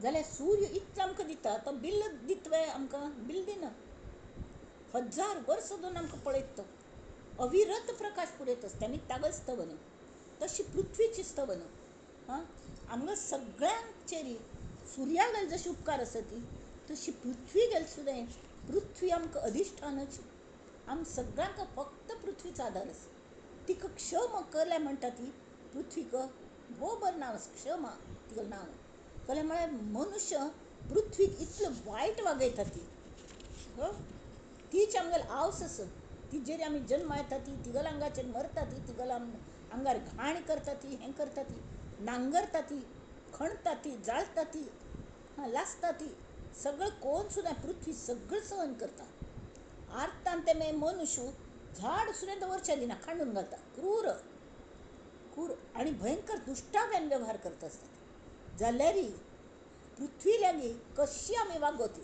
जाल्यार सूर्य इतलो आमकां दिता, तो बिल दितवे आमकां? बिल दिना. हजार वर्स जावन आमकां पळयता तो. अविरत प्रकाश पुरयता आसता. तेमी तागल स्तवना. तशी पृथ्वीची स्तवना. आमकां सगळ्यांचेरी सुर्यागेले जशी उपकार आसा ती, तशी पृथ्वी गेले सुद्दां. पृथ्वी आमकां अधिश्ठानच. आम सगळ्यांक फक्त पृथ्वीचो आधार आसा. तिका क्षम कले म्हणटा ती पृथ्वीक. हो बरें नांव आसा, क्षमा तिगेलें नांव. कले म्हळ्यार मनुश्य पृथ्वीक इतलो वायट वागयता ती. तीच आमगेले आवस आसा. तिजेर आमी जल्मा येता ती, तिगेल्या आंगाचेर मरता ती, तिगेल्या आंगार घाण करता ती, हें करता ती, नांगरता ती, खणटा ती, जाळटा ती, लासता ती. सगळं कोण सुद्दां पृथ्वी सगळं सहन करता. आर्तान ते मनुश्य झाड सुद्दां दवरचें दिना, खांडून घालता. क्रूर आनी भयंकर दुश्टाव्यान वेव्हार करता आसता. जाल्यारय पृथ्वी लागीं कशी आमी वागोती?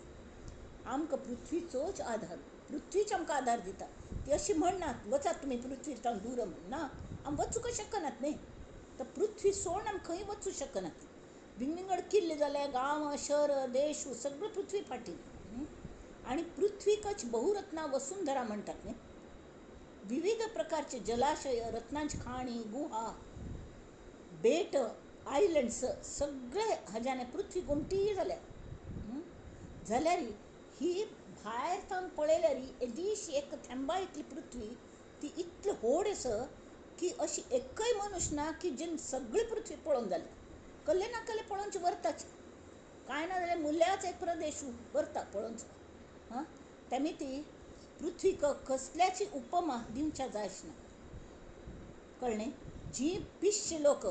आमकां पृथ्वीचोच आधार. पृथ्वीच आमकां आधार दिता. ती अशी म्हणनात वचात तुमी पृथ्वी थावन दूर म्हण. ना, आमी वचूंक शकनात न्ही. तर पृथ्वी सोडून आमी खंय वचूं शकनात. विंगड किल्ले जाले, गांव शहर देश सगळं पृथ्वी फाटी. आनी पृथ्वीकच बहुरत्ना वसुंधरा म्हणटात न्ही. विविध प्रकारचे जलाशय, रत्नांची खाणी, गुहा, बेट, आयलंड्स सगळे हाज्याने पृथ्वी घुमटी जाल्या. जाल्यार ही भायर थावन पळयल्यार एदीशी एक थेंबा इतली पृथ्वी, ती इतली व्हड आसा की अशी एकय मनुश्य ना की जेन सगळी पृथ्वी पळोवन जाली. कल्ले ना कल्ले पळोवनची व्हरताच. कांय ना जाल्यार मुल्याच एक प्रदेश व्हरता पळोवनचो. तेमी ती पृथ्वीक कसल्याची उपमा दिवच्या जाय अशी ना. कळ्ळें? जी पिश्य लोक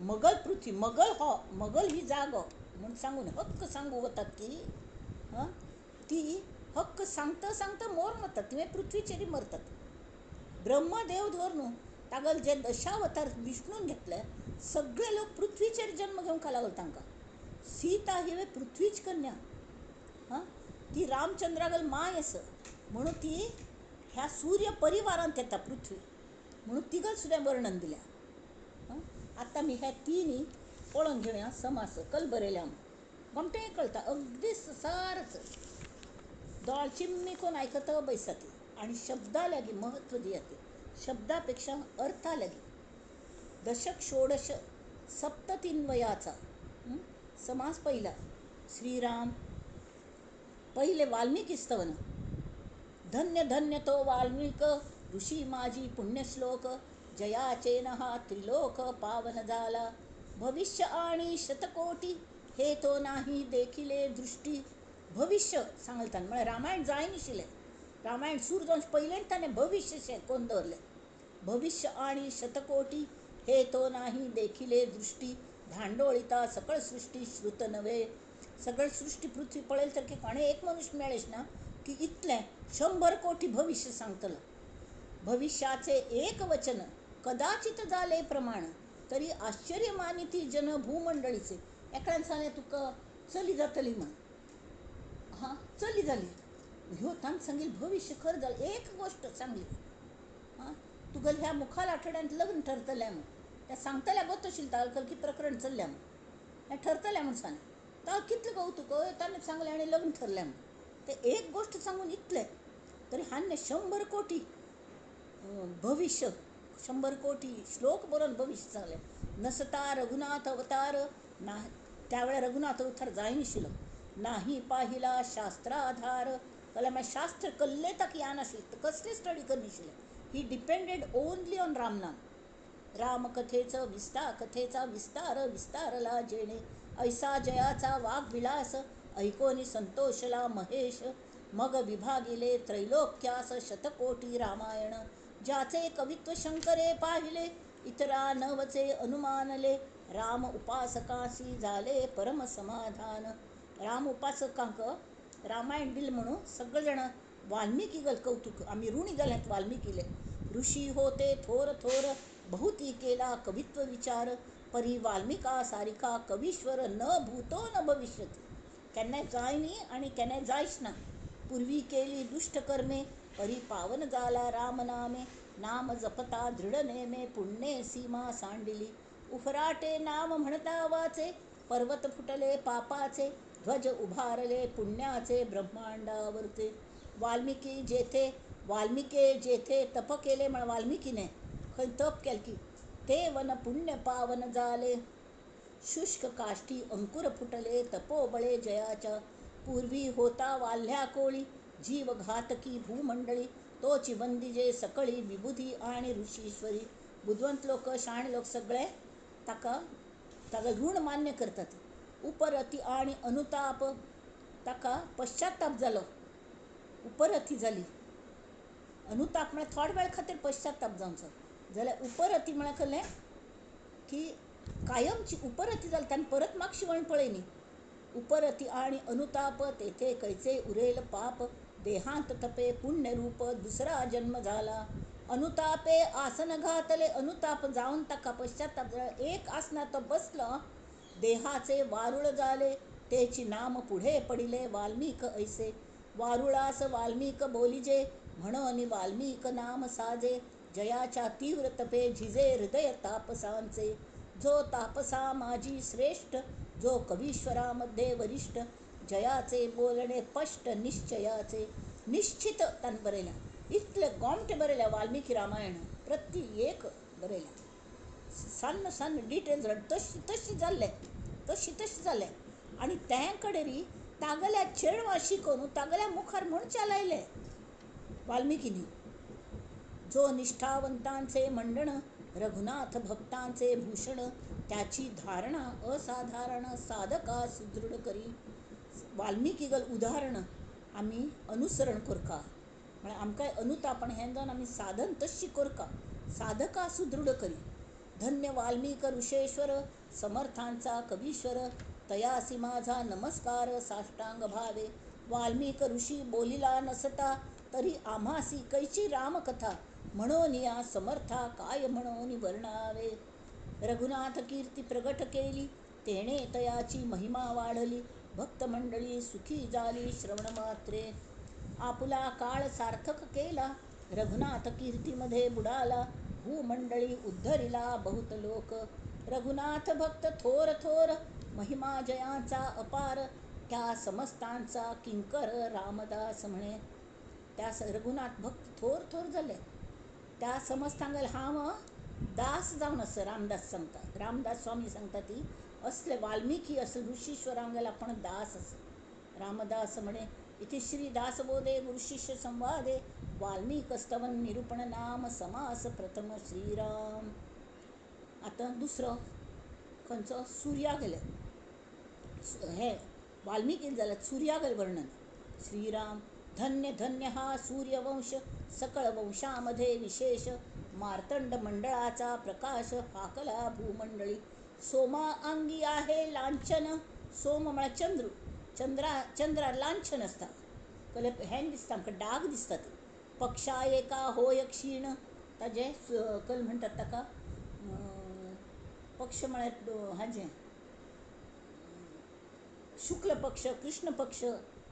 मगल पृथ्वी, मगल ही जागो म्हूण सांगून हक्क सांगू वतात की ती हक्क सांगता सांगता मोर वतात. ती पृथ्वीचेर मरतात. ब्रह्मदेव धर न्हू, तागेले जे दशावतार विष्णून घेतले, सगळे लोक पृथ्वीचेर जन्म घेवंक लागले तांकां. सीता ही पृथ्वीच कन्या. ती रामचंद्रागेली माय आसा म्हणून ती ह्या सूर्य परिवारांत येता पृथ्वी म्हणून तिगेलें सुद्दां वर्णन दिल्या. आतां आमी हे तिनी पळोवन घेवया. समास कल बरयल्या हांव. गमटें कळटा, अगदी सारच. दोळ चिम्मी करून आयकता बैसाती आनी शब्दा लागीं महत्व दियाती. शब्दा पेक्षा अर्था लागीं. दशक षोडश सप्ततीन्वयाचा समास पहिला. श्रीराम. पहिले वाल्मिकी स्तवन. धन्य धन्य तो वाल्मिक ऋषी माझी पुण्यश्लोक. जयाचे न हा त्रिलोक पावन झाला. भविष्य आणि शतकोटी हे तो नाही देखिले दृष्टी. भविष्य सांगलतान म्हणजे रामायण जायनिशिले, रामायण सूर जावन पहिले ताने भविष्य शे कोण दवरले. भविष्य आणि शतकोटी हे तो नाही देखिले दृष्टी. धांडोळिता सकळ सृष्टी श्रुत नव्हे. सगळं सृष्टी पृथ्वी पळेल तर की कोणे एक मनुष्य मिळेल ना की इतले 100 कोटी भविष्य सांगतलं. भविष्याचे एक वचन कदाचित झाले प्रमाण, तरी आश्चर्य मानिती जन भूमंडळीचे. एकान सांगले तुका चली जातली म्हण, हां चली जाली. ह्यो तान सांगेल भविष्य खरं झालं. एक गोष्ट सांगली, हां तुगल ह्या मुखाल आठवड्यात लग्न ठरतल्या म्हण. त्या सांगतल्या गो तशील तालकल की प्रकरण चलल्या म्हण, त्या ठरतल्या म्हण सांगे. तर कितलं कौतुक त्याने सांगले आणि लग्न ठरल्या म्हण. ते एक गोष्ट सांगून इतले तरी हान्य 100 कोटी भविष्य, 100 कोटी श्लोक बोलून भविष्य सांगले. नसता रघुनाथ अवतार ना, त्यावेळेला रघुनाथ अवतार जाईनशिल नाही पाहिला शास्त्राधार. कला मैं शास्त्र कल्ले तक या नशील तर कसले स्टडी करनिशिल. He depended only on Ramnam. रामकथेचा विस्तार विस्तारला जेणे. ऐसा जयाचा वाग्विलास ऐकोनी संतोषला महेश. मग विभागिले त्रैलोक्यास शतकोटी रामायण. ज्याचे कवित्व शंकरे पाहिले इतरा नवचे अनुमानले. राम उपासकासी झाले परम समाधान. राम उपासकांक रामायण दिल म्हणून सगळेजण वाल्मिकी गल कौतुक. आम्ही ऋणी झाल्यात वाल्मिकीले. ऋषी होते थोर थोर बहुती केला कवित्व विचार. परी वाल्मिका सारिका कवीश्वर न भूतो न भविष्यती. केन्नाय जायनी आणि केन्नाय जायच ना. पूर्वी केली दुष्ट कर्मे परी पावन झाला राम नामे. नाम जपता दृढ नेमे पुण्ये सीमा सांडिली. उफराटे नाम म्हणता वाचे पर्वत फुटले पापाचे. ध्वज उभारले पुण्याचे ब्रह्मांडावरचे. वाल्मिके जेथे तप केले म्हण वाल्मिकीने खंय तप केल की ते वन पुण्य पावन झाले. शुष्क काष्टी अंकुर फुटले तपोबळे जयाच्या. पूर्वी होता वाल्ह्या कोळी जीव घातकी भूमंडळी. तोची वंदिजे सकळी विबुधी आणि ऋषीश्वरी. बुद्धवंत लोक शहाणे लोक सगळे ताका ऋण मान्य करतात. उपरती आणि अनुताप ताका पश्चाताप झालो. उपरती झाली अनुताप म्हळ्यार थोडे वेळ खातीर पश्चाताप जावचो. जाल्यार उपरती म्हळ्यार खले की कायमची उपरती जाली ताणें परत मागशी वळून पळयनी. उपरती आणि अनुताप तेथे कैचे उरेल पाप. देहांत तपे पुण्यरूप दुसरा जन्म झाला. अनुतापे आसन घातले अनुताप जाऊन ताका पश्चाताप झाला. एक आसनात बसलो देहाचे वारुळ झाले. तेची नाम पुढे पडिले वाल्मिक ऐसे. वारुळास वाल्मिक बोलिजे म्हणून वाल्मिक नाम साजे. जयाच्या तीव्र तपे झिजे हृदय तापसांचे. जो तापसा माझी श्रेष्ठ जो कवीश्वरामध्ये वरिष्ठ. जयाचे बोलणे स्पष्ट निश्चयाचे. निश्चित तान बरयल्या. इतले गोमटे बरयल्या वाल्मिकी रामायण. प्रति एक बरयल्या. सन्न सन्न डिटेल्स तशी जाल्ले आणि त्या कडेरी तागल्या चेडवा शिकून तागल्या मुखार म्हणच्या लायले वाल्मिकीनी. जो निष्ठावंतांचे मंडण रघुनाथ भक्तांचे भूषण. त्याची धारणा असाधारण साधका सुदृढ करी. वाल्मिकी गल उदाहरण आम्ही अनुसरण करका म्हळ्यार आमकां अनुतापण हें जावन आमी साधन तशी करका साधका सुदृढ करी. धन्य वाल्मिक ऋषेश्वर समर्थांचा कवीश्वर. तयासी माझा नमस्कार साष्टांग भावे. वाल्मिक ऋषी बोलिला नसता तरी आम्हासी कैची रामकथा. म्हणून या समर्था काय म्हणून वर्णावे. रघुनाथ कीर्ती प्रगट केली तेणे तयाची महिमा वाढली. भक्त मंडळी सुखी झाली श्रवण मात्रे. आपुला काळ सार्थक केला रघुनाथ कीर्तीमध्ये बुडाला. भूमंडळी उद्धरिला बहुत लोक. रघुनाथ भक्त थोर थोर महिमा जयांचा अपार. त्या समस्तांचा किंकर रामदास म्हणे. त्या रघुनाथ भक्त थोर थोर झाले. त्या समस्तांगल हांव दास जावन असं रामदास सांगता. रामदास स्वामी सांगता ती असले वाल्मिकी असं ऋषीश्वरांगल आपण दास असं. रामदास म्हणे इति श्री दासबोधे गुरुशिष्य संवादे वाल्मिकस्तवन निरूपण नाम समास प्रथम श्रीराम. आता दुसरं खंयचो सूर्यागल हे वाल्मिकीन जाल्यार सूर्यागल वर्णन. श्रीराम धन्य धन्य हा सूर्यवंश सकळ वंशामध्ये विशेष मार्तंड मंडळाचा प्रकाश फाकला भूमंडळी. सोमा अंगी आहे लांछन. सोम म्हळ्यार चंद्रा लांछन असता कले हें दिसता आमकां डाग दिसतात. पक्षा एका होय क्षीण ताजे कल म्हणटात ताका पक्ष म्हळ्यार हाजें शुक्ल पक्ष कृष्ण पक्ष.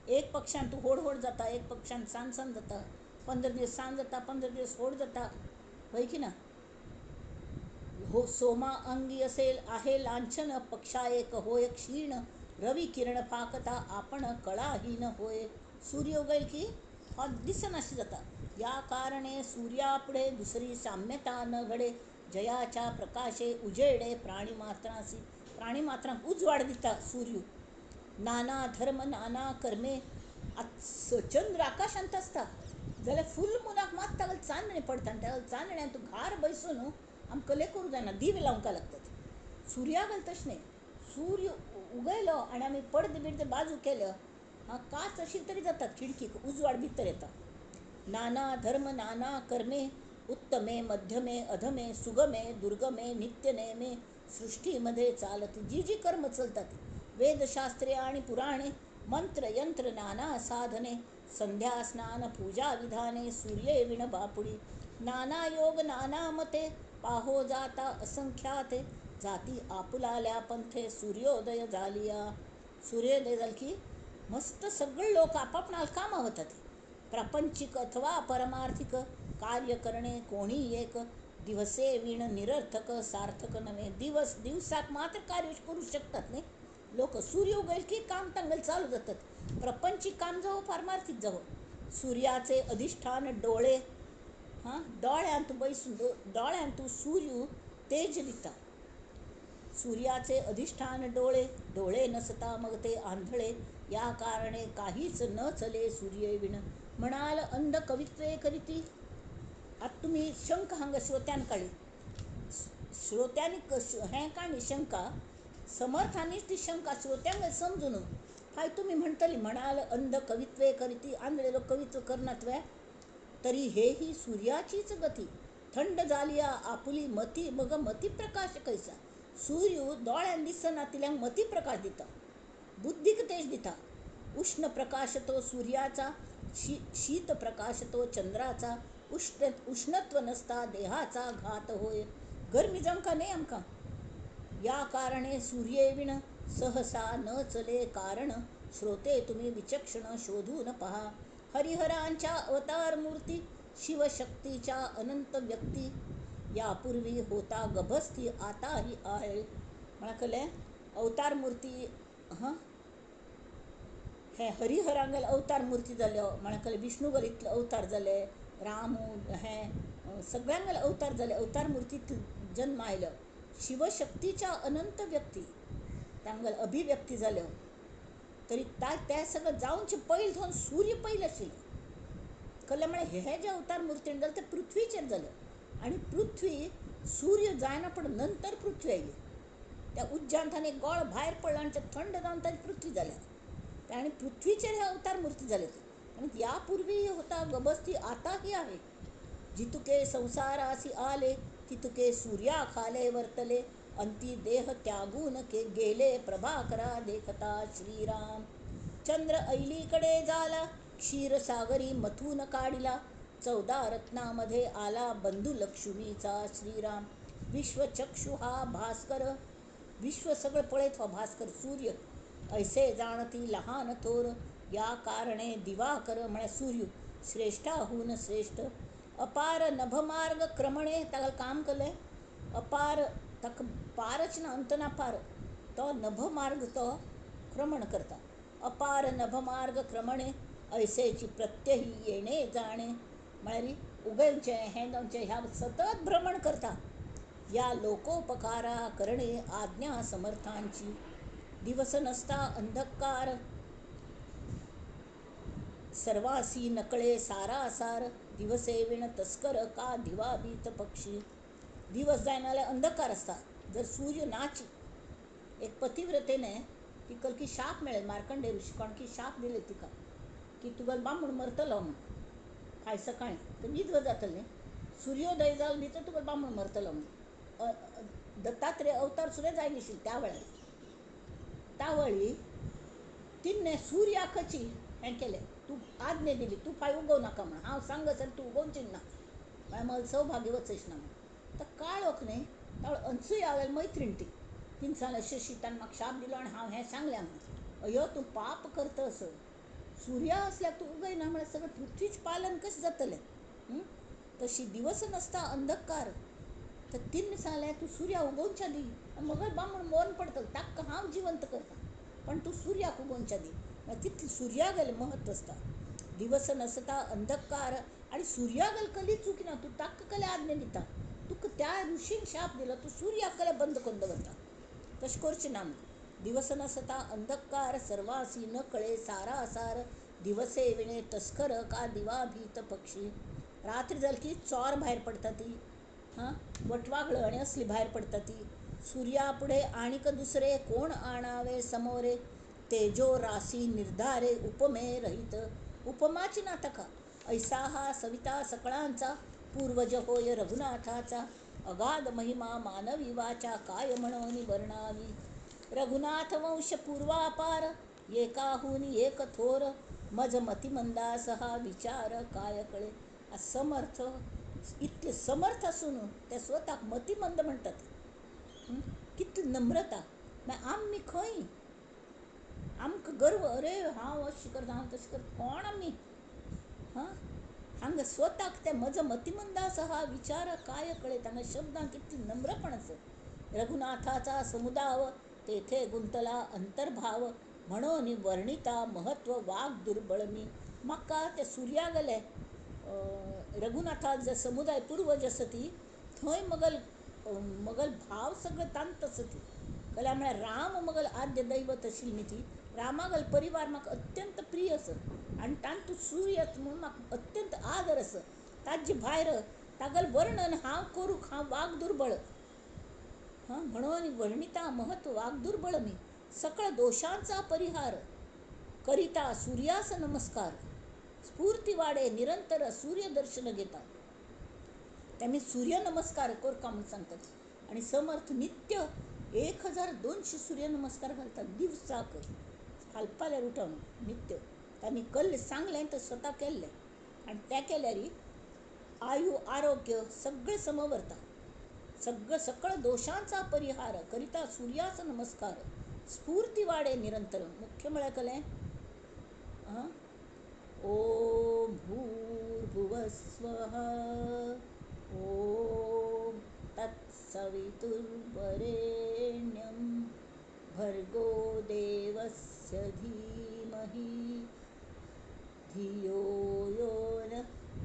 एक पक्षान तूं होड जाता, एक पक्षान सांज जाता, 15 दीस सांज जाता, 15 दीस होड जाता, होय की ना. हो सोमा अंगी असेल आहे लांछन. पक्षा एक होय क्षीण रवी किरण फाकता आपण कळाहीन होय. सूर्य उगेल की हा दिसनाशी जाता. या कारणे सूर्यापुढे दुसरी साम्यता न घडे. जयाच्या प्रकाशे उजेडे प्राणीमात्रांक उजवाड दिता सूर्य. नाना धर्म नाना कर्मे. चंद्र आकाशांत असता जाल्यार फुल मुनाक मात ताका चांदणे पडटा आनी त्या चांदण्यान तूं घार बसून आमकां कले करूं जायना, दिवे लावंका लागतात. सूर्यागल तशें न्ही. सूर्य उगयलो आनी आमी पडदे बिडदे बाजू केले काच अशी तरी जातात खिडकीक, उजवाड भितर येता. नाना धर्म नाना कर्मे. उत्तमे मध्यमे अधमे सुगमे दुर्गमे नित्यनेमे सृष्टीमध्ये चालत जी जी कर्म चलतात. वेदशास्त्रे आणि पुराणे मंत्र यंत्र नाना साधने. संध्या स्नान पूजा विधाने सूर्ये विण बापुडी. नाना योग नाना मते पाहो जाता असंख्याते. जाती आपुलाल्या पंथे सूर्योदय झालिया. सूर्योदय झाला की मस्त सगळे लोक आपापणाला कामां वतात. प्रापंचिक अथवा परमार्थिक कार्य करणे कोणी एक. दिवसे विण निरर्थक सार्थक नव्हे. दिवसाक मात्र कार्य करू शकतात नाही लोक. सूर्य उगेल की काम तांगेल चालू जातात. प्रपंचिक काम जावो पारमार्थिक जावो. सूर्याचे अधिष्ठान डोळे. डोळ्यांतू सूर्य तेज दिता. सूर्याचे अधिष्ठान डोळे. डोळे नसता मग ते आंधळे. या कारणे काहीच न चले सूर्ये विण. म्हणाल अंध कवित्वे करीती. आता तुम्ही शंका हांगा श्रोत्यान काढली. श्रोत्यांनी हें काढली शंका. समर्थांनीच ती शंका श्रोत्यांक समजून हाय तुम्ही म्हणतली म्हणाल अंध कवित्वे करीती. आंधळे लोक कवित्व करनात वे. तरी हे ही सूर्याचीच गती. थंड जालिया आपुली मती. मग मती प्रकाश कैसा. सूर्य दोळ्यान दिसना तिल्यांक मती प्रकाश दिता, बुद्धीक तेज दिता. उष्ण प्रकाश तो सूर्याचा. शीत प्रकाश तो चंद्राचा. उष्णत्व नसता देहाचा घात होय. गरमी जमका नाही आमकां. या कारणे सूर्ये विण सहसा न चले कारण. श्रोते तुम्ही विचक्षण शोधून पहा. हरिहरांच्या अवतार मूर्ती. शिवशक्तीच्या अनंत व्यक्ती. यापूर्वी होता गभस्ती आताही आहे. म्हळ्यार अवतार मूर्ती हे हरिहरांगेल अवतार मूर्ती जाल्यो. म्हळ्यार विष्णुगेल इतले अवतार जाले. राम हे सगळ्यांगेल अवतार जाले. अवतार मूर्तीत जन्म आयलो. शिवशक्तीच्या अनंत व्यक्ती तांगेल अभिव्यक्ती जाल्यो. तरी ते सगळं जावनचे पयलीं थंय सूर्य पयलीं आशिल्लो. कळ्ळें म्हळ्यार हे जे अवतार मूर्तीन जाले ते पृथ्वीचेर जाले. आनी पृथ्वी सूर्य जायना पण नंतर पृथ्वी आयली. त्या उज्ज्यांतान एक गोळ भायर पडलो आनी ते थंड जावन ताजी पृथ्वी जाल्या. आणि पृथ्वीचेर हे अवतार मूर्ती जालेत. आणि यापूर्वी होता गबस्ती आताही आहे. जितुके संसारासी आले तितुके सूर्या खाले वर्तले. अंती देह त्यागून के गेले प्रभाकरा देखता श्रीराम. चंद्र ऐलीकडे झाला क्षीरसागरी मथून काढिला. 14 रत्नामध्ये आला बंधू लक्ष्मीचा श्रीराम. विश्वचक्षु हा भास्कर. विश्व सगळं पळयत हो भास्कर सूर्य. ऐसे जाणती लहान थोर. या कारणे दिवाकर म्हळ्यार सूर्य श्रेष्ठाहून श्रेष्ठ. अपार नभमार्ग क्रमणे ताका काम केले. अपार ताका पारच ना अंत ना पार. तो नभमार्ग तो क्रमण करता. अपार नभमार्ग क्रमणे ऐसेची प्रत्यही येणे जाणे. म्हळ्यार उगवचे हें जावचें ह्या सतत भ्रमण करता. या लोकोपकारा करणे आज्ञा समर्थांची. दिवस नसता अंधकार सर्वासी नकळे सारा असार, दिवसे विण तस्कर का दिवा भीत पक्षी. दिवस जायनाला अंधकार असता. जर सूर्य नाची एक पतिव्रतेने ती कलकी शाप मिळेल मार्कंडे ऋषी कोण की शाप दिले तिका की तुगल बामून मरतलो म्हणून हाय सकाळी तर न्हिदव जातले सूर्योदय जाल न्ही तर तुगल बामून मरतलो म्हणून दत्तात्रेय अवतार सुद्धा जायनिशील त्यावेळी तिने सूर्याकची हें केले तू आज्ञे दिली तू फाय उगव नाका म्हणून हांव सांगसर तू उगोवचीच ना म्हळ्यार मला सौभाग्य वचयच ना म्हणून तर काळोख न्ही त्यावेळी अंसूय आवयल मैत्रीण ती तीन सांगलें शशी ताणें म्हाका शाप दिलो आनी हांव हें सांगलें म्हणून अयो तूं पाप करतस सूर्या असल्यार तूं उगयना म्हळ्यार सगळें पृथ्वीच पालन कशें जातलें. तशी दिवस नासता अंधकार तर तिने सांगलें तूं सूर्या उगोवच्या दी मगर बामण मोन पडतलो ताका हांव जिवंत करता पण तूं सूर्याक उगोवच्या दी तितलें सुर्यागेलें महत्व आसता. दिवस नासता अंधकार आनी सुर्यागेल कली चुकिना तूं ताका कले आज्ञे दिता तुका त्या ऋषीन शाप दिलो तूं सुर्याक कले बंद करून दवरता तशें करचें ना म्हणून. दिवस नासता अंधकार सर्वासी न कळे सारा असार, दिवसे विणे तस्कर का दिवा भीत पक्षी. रात्री जाली की चोर भायर पडटा ती वटवागळं आनी असली भायर पडटा ती. सूर्या पुढे आणिक दुसरे कोण आणावे समोरे, तेजो राशी निर्धारे उपमे रहित. उपमाची ना ताका ऐसा हा सविता सकळांचा, पूर्वज होय रघुनाथाचा, अगाध महिमा मानवी वाचा काय म्हणून वर्णावी. रघुनाथ वंश पूर्वापार, एकाहून एक थोर, मज मतिमंदास हा विचार काय कळे. समर्थ इतले समर्थ असून ते स्वताक मतिमंद म्हणतात. कितली नम्रता आमी खंय आमकां गर्व अरे हांव अशें करता हांव तशें करता कोण आमी हांगा स्वताक ते म्हजो मतिमंदास हा विचार काय कळे तांगा शब्दांक कितली नम्रपण आसा. रघुनाथाचा समुदाव तेथे गुंतला अंतर्भाव, म्हणून वर्णिता महत्व वाघ दुर्बळ मी. म्हाका ते सूर्या गेले रघुनाथा जे समुदाय पूर्वज आसा ती थंय मगल भाव सगळे तांत आसा ती कल्या म्हळ्यार राम मगल आद्य दैवत आशिल्ली न्ही ती. रामागल परिवार म्हाका अत्यंत प्रिय आसा आनी तांतूं सूर्य म्हणून म्हाका अत्यंत आदर आसा. ताजे भायर तागेल वर्णन हांव करूंक हांव वाघ दुर्बळ म्हणून वर्णिता महत्व वाघ दुर्बळ मी. सकळ दोषांचा परिहार करिता सूर्यास नमस्कार, स्फूर्ती वाडे निरंतर सूर्य दर्शन घेता. त्यांनी सूर्य नमस्कार करता म्हणून सांगतात आणि समर्थ नित्य 1200 सूर्य नमस्कार घालतात दिवसाक हालपाल्यार उठून नित्य. त्यांनी कल्ले सांगलें तर स्वता केल्लें आनी तें केल्यार आयु आरोग्य सगळें समवरता. सकळ दोषांचा परिहार करिता सूर्यास नमस्कार, स्फूर्ती वाडे निरंतर. मुख्य म्हळ्यार कलें ओम भूर्भुवस्वः ओम तत्सवितुर्वरेण्यं भर्गो देवस्य धीमहि धियो यो नः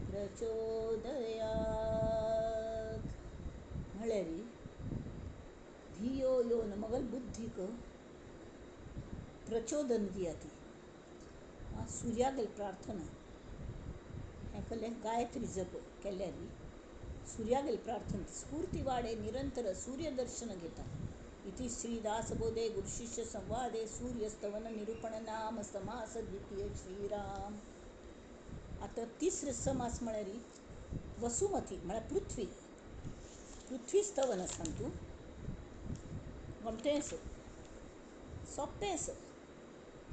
प्रचोदयात्. म्हळ्यार धियो यो न मगल बुद्धीक प्रचोदन दिया ती सूर्यागेल प्रार्थना हें केलें गायत्री जप केल्यार सूर्यागेल प्रार्थना स्फूर्ती वाडे निरंतर सूर्य दर्शन घेता. इति श्रीदासबोधे गुरुशिष्य संवादे सूर्यस्तवन निरूपण नाम समास द्वितीय श्रीराम. आता तिसरे समास म्हळ्यार वसुमती म्हळ्यार पृथ्वी स्तवन आसा तूं गमटें सोंपें आसा.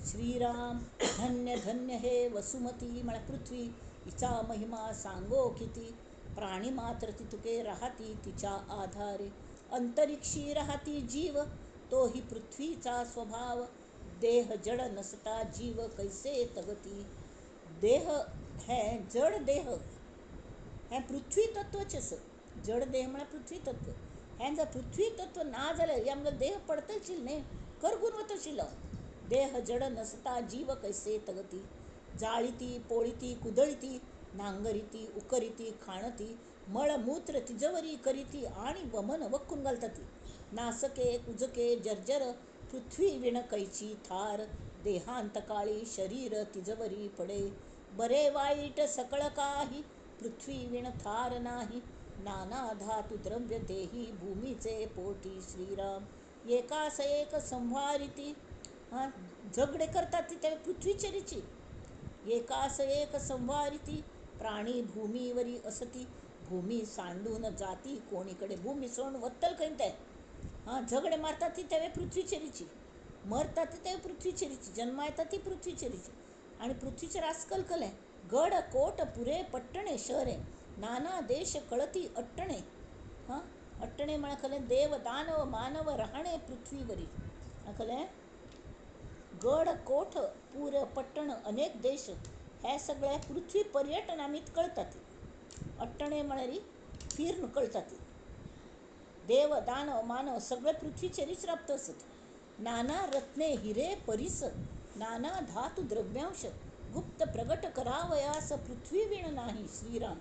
श्रीराम धन्य धन्य हे वसुमती म्हळ्यार पृथ्वी हिचा महिमा सांगो किती. प्राणी मात्र ती तुके राहती तिच्या आधारे, अंतरिक्षी राहती जीव तोही पृथ्वीचा स्वभाव. देह जड नसता जीव कैसे तगती. देह हें जड देह हें पृथ्वी तत्वाचें आसा. जड देह म्हळ्यार पृथ्वी तत्व. हें जर पृथ्वी तत्व ना जाल्यार आमचो देह पडतशील न्ही करगून वतशिलो. देह जड नसता जीव कैसे तगती. जाळीती पोळीती कुदळीती नांगरीती उकरीती खाणती मळमूत्र तिजवरी करीती आणि वमन वखून घालता ती. नासके कुजके जर्जर पृथ्वी विण कैची थार. देहांतकाळी शरीर तिजवरी पडे बरे वाईट सकळ काही पृथ्वी विण थार नाही. नाना धातु द्रव्य देही भूमीचे पोटी श्रीराम. एकास एक संवारिती, हा झगडे करतात ती त्या पृथ्वीचरीची. एकास एक संवारिती प्राणी भूमीवरी असती. भूमी सांडून जाती कोणीकडे, भूमी सोडून वत्तल काही. हा झगडे मारतात ती त्यावे पृथ्वीचरीची, मरतात ती त्यावे पृथ्वीचरीची, जन्मा येतात ती पृथ्वीचरीची. आणि पृथ्वीचे रासकलकल आहे. गड कोट पुरे पट्टणे शहरे नाना देश कळती अट्टणे. हा अट्टणे म्हणखले देव दानव मानव राहणे पृथ्वीवरी. म्हणखले गड कोठ पूर पट्टण अनेक देश ह्या सगळ्या पृथ्वी पर्यटनामीत कळतात. अट्टणे म्हणरी फिरून कळतात. देव दानव मानव सगळे पृथ्वीचेरीच राबत असत. नाना रत्ने हिरे परिस नाना धातु द्रव्यांश गुप्त प्रगट करावयास पृथ्वी विण नाही श्रीराम.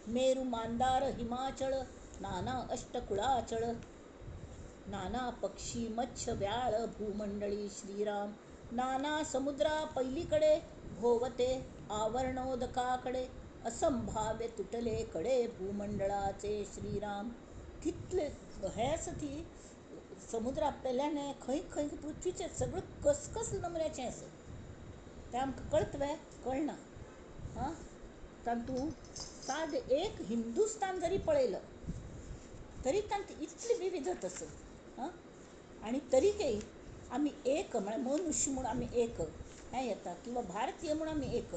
मेरू मांदार हिमाचळ नाना अष्टकुळाचळ नाना पक्षी मत्स्य व्याळ भूमंडळी श्रीराम. नाना समुद्रा पैलीकडे भोवते आवरणोदकाकडे असंभाव्य तुटले कडे भूमंडळाचे श्रीराम. कितले ह्यासाठी समुद्र आपल्याने खंय खंय पृथ्वीचे सगळं कसकस नमुन्याचे असं ते आमकां कळतवे कळना. हां तातूं साधे एक हिंदुस्तान जरी पळयलं तरी तांत इतली विविधता आसत. हां आणि तरीकय आमी एक म्हळ्यार मनुष्य म्हणून आमी एक हें येता, किंवा भारतीय म्हणून आमी एक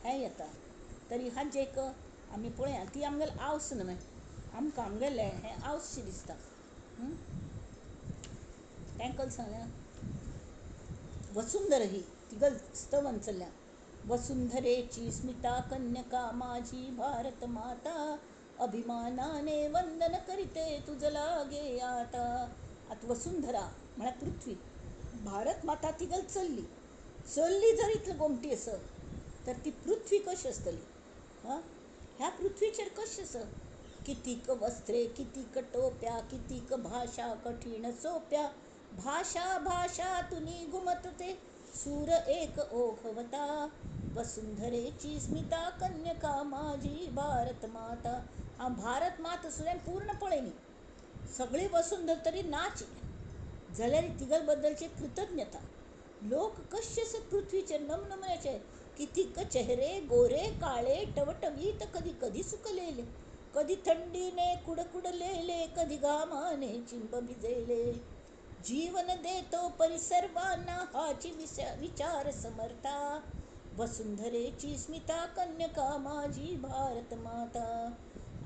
हें येता. तरी हाजेक आमी पळया ती आमगेले आवस न्हय, आमकां आमगेले हें आवसशें दिसता. तेंकल सांगल्या वसुंधर ही तिगल स्तवन चल्ल्या. वसुंधरेची स्मिता कन्यका माझी भारत माता. अभिमानाने वंदन करीते तुझ लागे आता. आता वसुंधरा म्हळ्यार पृथ्वी, भारत माता तिगल चल्ली. चल्ली जर इतली गोमटी असत तर ती पृथ्वी कशी असतली. हां ह्या पृथ्वीचेर कशी आस. कितीक वस्त्रे कितीक टोप्या कितीक भाषा कठीण सोप्या. भाषा भाषा तुनी घुमतते सूर एक ओघवता. वसुंधरेची स्मिता कन्यका माझी भारत माता. हा भारत माता सुद्धा पूर्ण पळयली सगळी वसुंधर तरी नाची जाल्यार तिगल बद्दलची कृतज्ञता. लोक कशे असत पृथ्वीचेर नमनमण्याचे. कितीक चेहरे गोरे काळे टवटवीत कधी कधी सुकलेले. कधी थंडीने कुडकुडलेले कधी घामाने चिंब भिजेले. जीवन देतो परी सर्वांना हाची विचार समर्था. वसुंधरेची स्मिता कन्यका माझी भारत माता.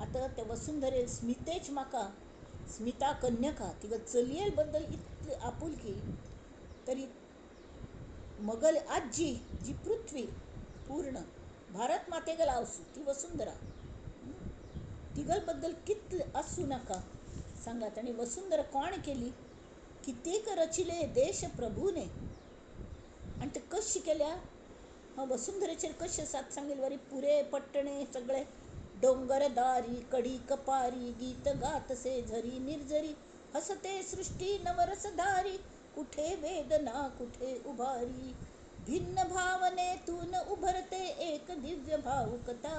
आता त्या वसुंधरे स्मितेच म्हाका स्मिता कन्यका तिगल चलये बद्दल इतली आपुलकी. तरी मगल आजी जी पृथ्वी पूर्ण भारत मातेगल आवसू ती वसुंधरा तिगल बद्दल कितले आसूं नाका सांगात. आणि वसुंधरा कोण केली. कितीक रचिले देश प्रभूने. आणि ते कशी केल्या. हा वसुंधरेचेर कशें सात सांगेल वरी पुरे पट्टणे सगळे डोंगरदारी कडी कपारी गीत गातसे झरी निर्झरी. हसते सृष्टी नवरसधारी कुठे वेदना कुठे उभारी. भिन्न भावनेतून उभरते एक दिव्य भावुकता.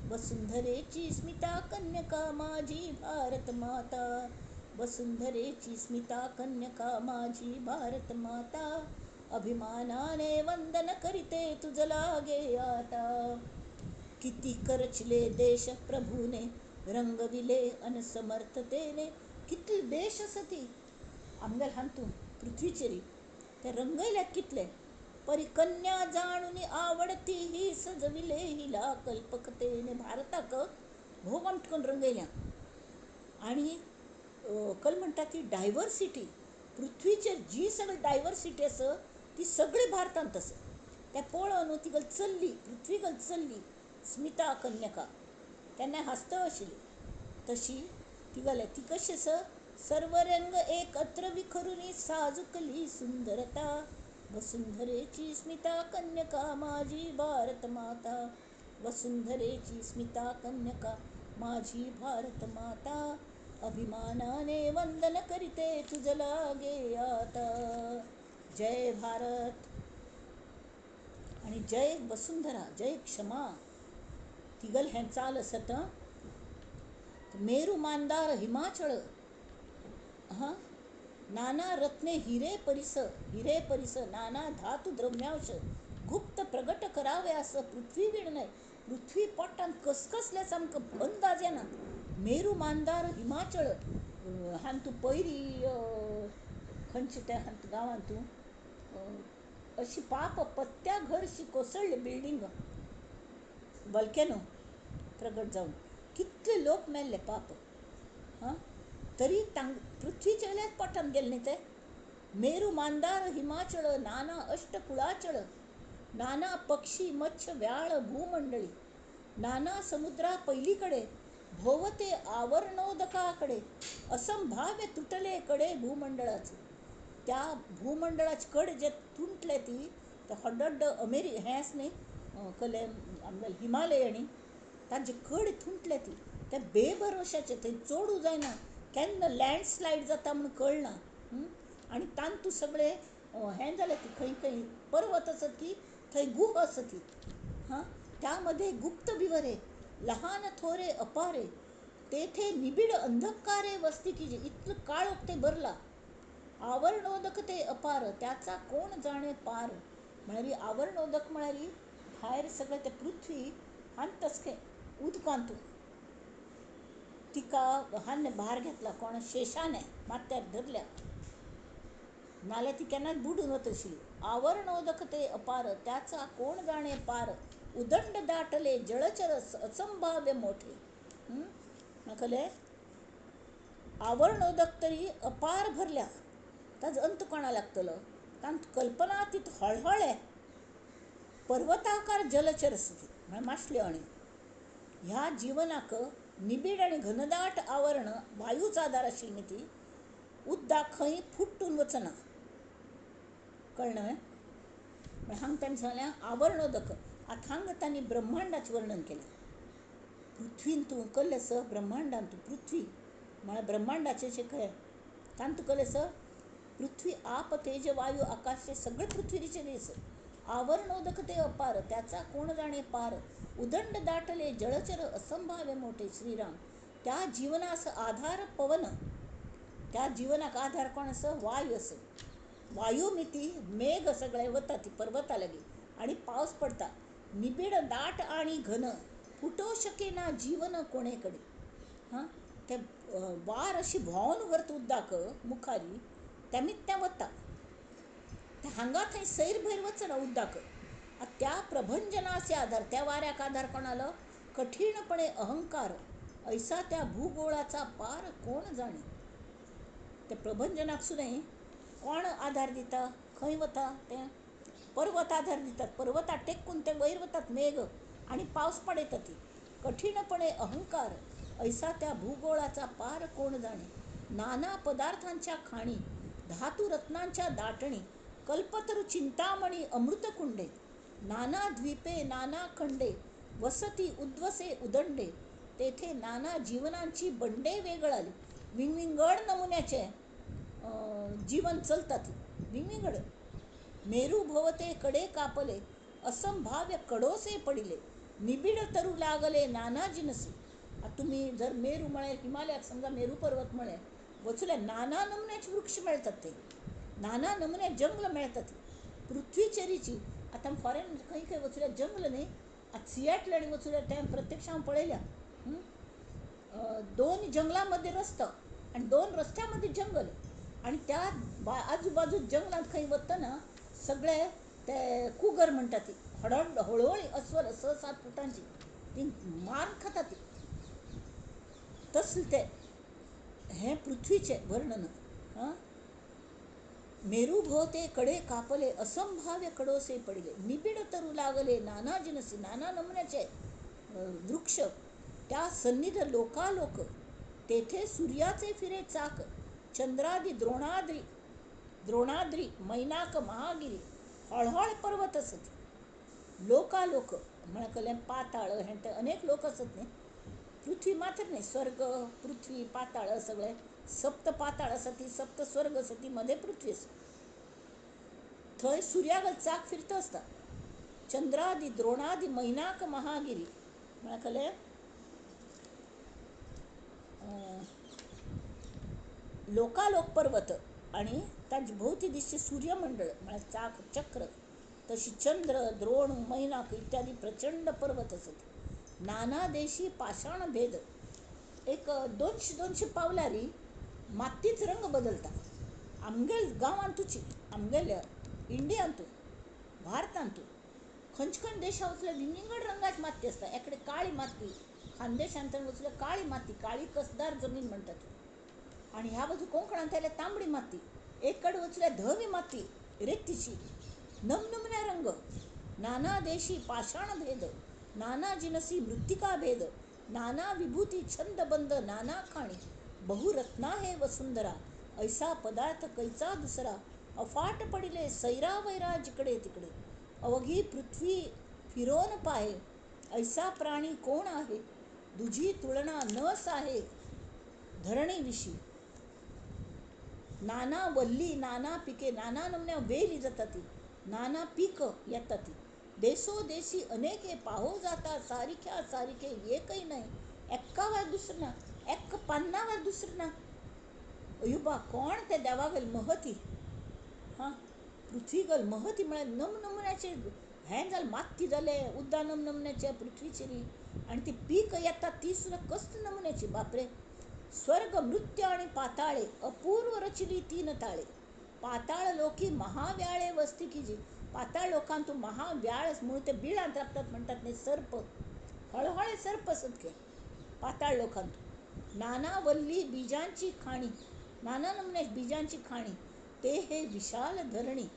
वसुंधरेची स्मिता कन्यका माझी भारत माता. वसुंधरेची स्मिता कन्यका माझी भारत माता. अभिमानाने वंदन करीते तुझ लागे आता. किती करचले देश प्रभूने रंगविले अनसमर्थतेने. कितले देश असती आमगेल हांतून पृथ्वीचेरी ते रंगयल्यात कितले. परी कन्या जाणून आवडती ही सजविले हिला कल्पकतेने. भारताक भोग आमटकून रंगयल्या. आणि कल म्हणटा ती डायवर्सिटी पृथ्वीचेर जी सगळी डायवर्सिटी आस ती सगळी भारतांत आस. ते पळोवन तिगल चल्ली पृथ्वीगल चल्ली स्मिता कन्यका तेन्ना हांसत आशिल्ली. तशी तिगले ती कशी आस सर्व रंग एकत्र विखरुनी साजुकली सुंदरता. वसुंधरेची स्मिता कन्यका माझी भारत माता. वसुंधरेची स्मिता कन्यका माझी भारत माता. अभिमानाने वंदन करीते तुझ लागे आता. जय भारत. आणि जय वसुंधरा जय क्षमा तिगल हें चाल असत मेरू मांदार हिमाचळ हां नाना रत्ने हिरे परिस नाना धातू द्रव्यांश गुप्त प्रगट कराव्यास पृथ्वी विणणे पृथ्वी पोटान कसकसल्या सामकं अंदाज येना मेरू मांदार हिमाचळ हान तूं पयरी खंयचे त्या गांवांत तूं अशी पाप पत्त्या घरशी कोसळ्ळे बिल्डींग वल्केनो प्रगट जावन कितले लोक मेल्ले पाप हां तरी पृथ्वीच्या वयल्याच पोटान गेले न्ही ते मेरू मांदार हिमाचळ नाना अष्टकुळाचळ नाना पक्षी मत्स्य व्याळ भूमंडळी नाना समुद्रा पैलीकडे भोवते आवरणोदकाकडे असंभाव्य तुटले कडे भूमंडळाचे त्या भूमंडळाचे कडे जे तुंटले ती ते हड्ड हेंच न्ही कले आमगेले हिमालयणी तांचे कड तुंटले ती ते बेभरोशाचे थंय चडूं जायना केन्ना लँडस्लायड जाता म्हूण कळना आनी तांतू सगळे हें जालें ती खंय खंय पर्वत आसत की थंय गुहा आसत ती हां त्यामध्ये गुप्त विवरे लहान थोरे अपारे तेथे निबिड अंधकारे वस्ती की इतलं काळोख ते भरला आवरणोदक ते अपार त्याचा कोण जाणे पार म्हळ्यार आवरणोदक म्हळ्यार भायर सगळे ते पृथ्वी आनी तसके उदकांतू तिका हान्ने भार घेतला कोण शेषाने माथ्यार धरल्या नाल्यार ती केन्नाच बुडून वतशी आवरणोदक ते अपार त्याचा कोण जाणे पार उदंड दाटले जळचर असंभाव्य मोठे कळले आवरणोदक तरी अपार भरल्या ताजो अंत कोणा लागतलो तांत कल्पना तीत हळहळे पर्वताकार जलचर आसता म्हळ्यार माशले अणी ह्या जीवनाक निबीड आनी घनदाट आवरण वायूच आदार आशिल्ली ती उद्दाक खंय फुट्टून वचना कळ्ळें न्हय हांगा ताणें सांगलें आवरणोदक आतां हांगा तांणी ब्रह्मांडाचें वर्णन केलें पृथ्वीन तूं कल्लें स ब्रह्मांडान तूं पृथ्वी म्हळ्यार ब्रह्मांडाचें खंय तांत तूं कल्लें स पृथ्वी आप तेज वायू आकाश सगळे पृथ्वीचेर दिस आवरणोदक ते अपार त्याचा कोण जाणे पार उदंड दाटले जळचर असंभाव्य मोठे श्रीराम त्या जीवनास आधार पवन त्या जीवनाक आधार कोण आस वायू आस वायू मिती मेघ सगळे वता ती पर्वता लागी आणि पावस पडता निबिड दाट आणि घन फुटो शकेना जीवन कोणे कडे हां ते वार अशी व्हांवन व्हरता उद्दाक मुखारी त्यामीत तें वता ते हांगा थंय सैर भैर वचना उद्दाक त्या प्रभंजनाचे आधार त्या वाऱ्याक आधार कोणालो कठीणपणे अहंकार ऐसा त्या भूगोळाचा पार कोण जाणे ते प्रभंजनाक सुद्दां कोण आधार दिता खंय वता ते पर्वत आधार दितात पर्वता टेकून ते वयर वतात मेघ आणि पावस पडयता ती कठीणपणे अहंकार ऐसा त्या भूगोळाचा पार कोण जाणे नाना पदार्थांच्या खाणी धातू रत्नांच्या दाटणी कल्पतरू चिंतामणी अमृतकुंडे नाना द्वीपे नाना खंडे वसती उद्वसे उदंडे तेथे नाना जीवनांची बंडे वेगळाली विंगविंगड नमुन्याचे जीवन चलतात विंगविंगड मेरू भोवते कडे कापले असंभाव्य कडोसे पडिले निबिड तरू लागले नाना जिनसी तुम्ही जर मेरू म्हळें हिमालयाक समजा मेरू पर्वत म्हळें वचूल्यार नाना नमुन्याचे वृक्ष मेळटात ते नाना नमुने जंगल मेळटात पृथ्वीचेरीची आतां फॉरेन खंय खंय वचूल्यार जंगल न्ही आतां सिएटल वचूल्यार तें प्रत्यक्ष हांव पळयल्या 2 जंगलां मदीं रस्तो आनी 2 रस्त्या मदीं जंगल आनी त्या आजूबाजू जंगलांत खंय वतना सगळे ते कुगर म्हणटा ती हळूहळी अस्वल 6-7 फुटांची ती मारून खाता ती तसलें ते हें पृथ्वीचें वर्णन हां मेरू भोवते कडे कापले असंभाव्य कडोसे पडिले निबिड तरू लागले नाना जिनसी नाना नमुन्याचे वृक्ष त्या सन्निध लोकालोक तेथे सूर्याचे फिरे चाक चंद्रादी द्रोणाद्री मैनाक महागिरी हळहळ पर्वत असत लोकालोक म्हळ्यार पाताळ हे ते अनेक लोक असत न्ही पृथ्वी मात्र न्ही स्वर्ग पृथ्वी पाताळ सगळे सप्त पाताळ आसा ती सप्त स्वर्ग आसा ती मध्ये पृथ्वी आसा थंय सुर्याक चाक फिरता आसता चंद्रादि द्रोणादि मैनाक महागिरी म्हळ्यार लोकालोक पर्वत आणि ताचे भोवती दिसचे सूर्यमंडळ म्हळ्यार चाक चक्र, तशी चंद्र द्रोण मैनाक इत्यादी प्रचंड पर्वत असत. नाना देशी पाषाण भेद. एक 200 पावलारी मातीच रंग बदलता. आमगेल गांवांतूची आमगेल इंडियांतू भारतांतू खंयच देशा वचल्यार विंगड रंगाची माती असता. एकडे काळी माती, खानदेशांत वचल्यार काळी माती, काळी कसदार जमीन म्हणटात. आणि ह्या बाजू कोंकणांत आयल्यार तांबडी माती. एक कಡೆ वचल्यार धवी माती रेतीची. नमनमन्या रंग. नाना देशी पाषाण भेद, नाना जिनसी मृत्तिका भेद, नाना विभूती छंदबंद नाना खाणी. बहुरत्ना हे वसुंधरा, ऐसा पदार्थ कैचा दुसरा. अफाट पडिले सैरा वैरा जिकडे तिकडे. अवघी पृथ्वी फिरोन पाहे, ऐसा प्राणी कोण आहे. दुजी तुलना न साहे धरणी विशी. नाना वल्ली नाना पिके, नाना नमन्या वेली जातात, नाना पीक येतात. देशोदेशी अनेके पाहो जाता, सारिख्या सारिखे एकही नाही. एक्कावर दुसरं ना, एक्क पान्नावर दुसरं ना. अयुबा कोण ते देवागल महती. हां पृथ्वीगल महती म्हळ्यार नमनमन्याचे हें जालें, माती जाले उद्दा नमनमन्याचे पृथ्वीचेरी. आणि ती पीक येतात ती सुद्धा कस्त नमुन्याची. बापरे. स्वर्ग मृत्यू आणि पाताळे, अपूर्व रचिली 3 ताळे. पाताळ लोकी महाव्याळे वस्ती कीजी. पाताळ लोकांतू महाव्याळ म्हणून ते बिळांत राबतात म्हणतात न्ही, सर्प, हळहळे सर्प असत पाताळ लोकांतू. नाना वल्ली बीजांची खाणी, नाना नमुन्याची बीजांची खाणी. ते हे विशाल धरणी,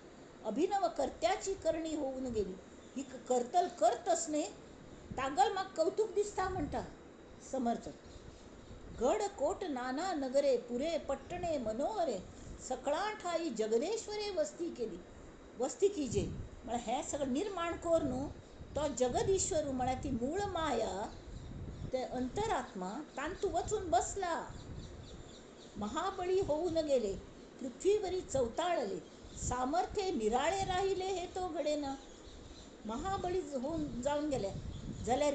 अभिनव कर्त्याची करणी होऊन गेली. ही करतल करत असणे तागल माग कौतुक दिसता म्हणता समर्थ. गड कोट नाना नगरे, पुरे पट्टणे मनोहरे. सकळा ठाई जगदेश्वरे वस्ती केली. वस्ती कीजे म्हळ्यार हें सगळं निर्माण कर न्हू तो जगदीश्वर म्हळ्यार ती मूळ माया, ते अंतरात्मा तांतू वचून बसला. महाबळी होऊन गेले, पृथ्वीवरी चवताळले. सामर्थ्य निराळे राहिले हे तो घडेना. महाबळी होऊन जाऊन गेले जाल्यार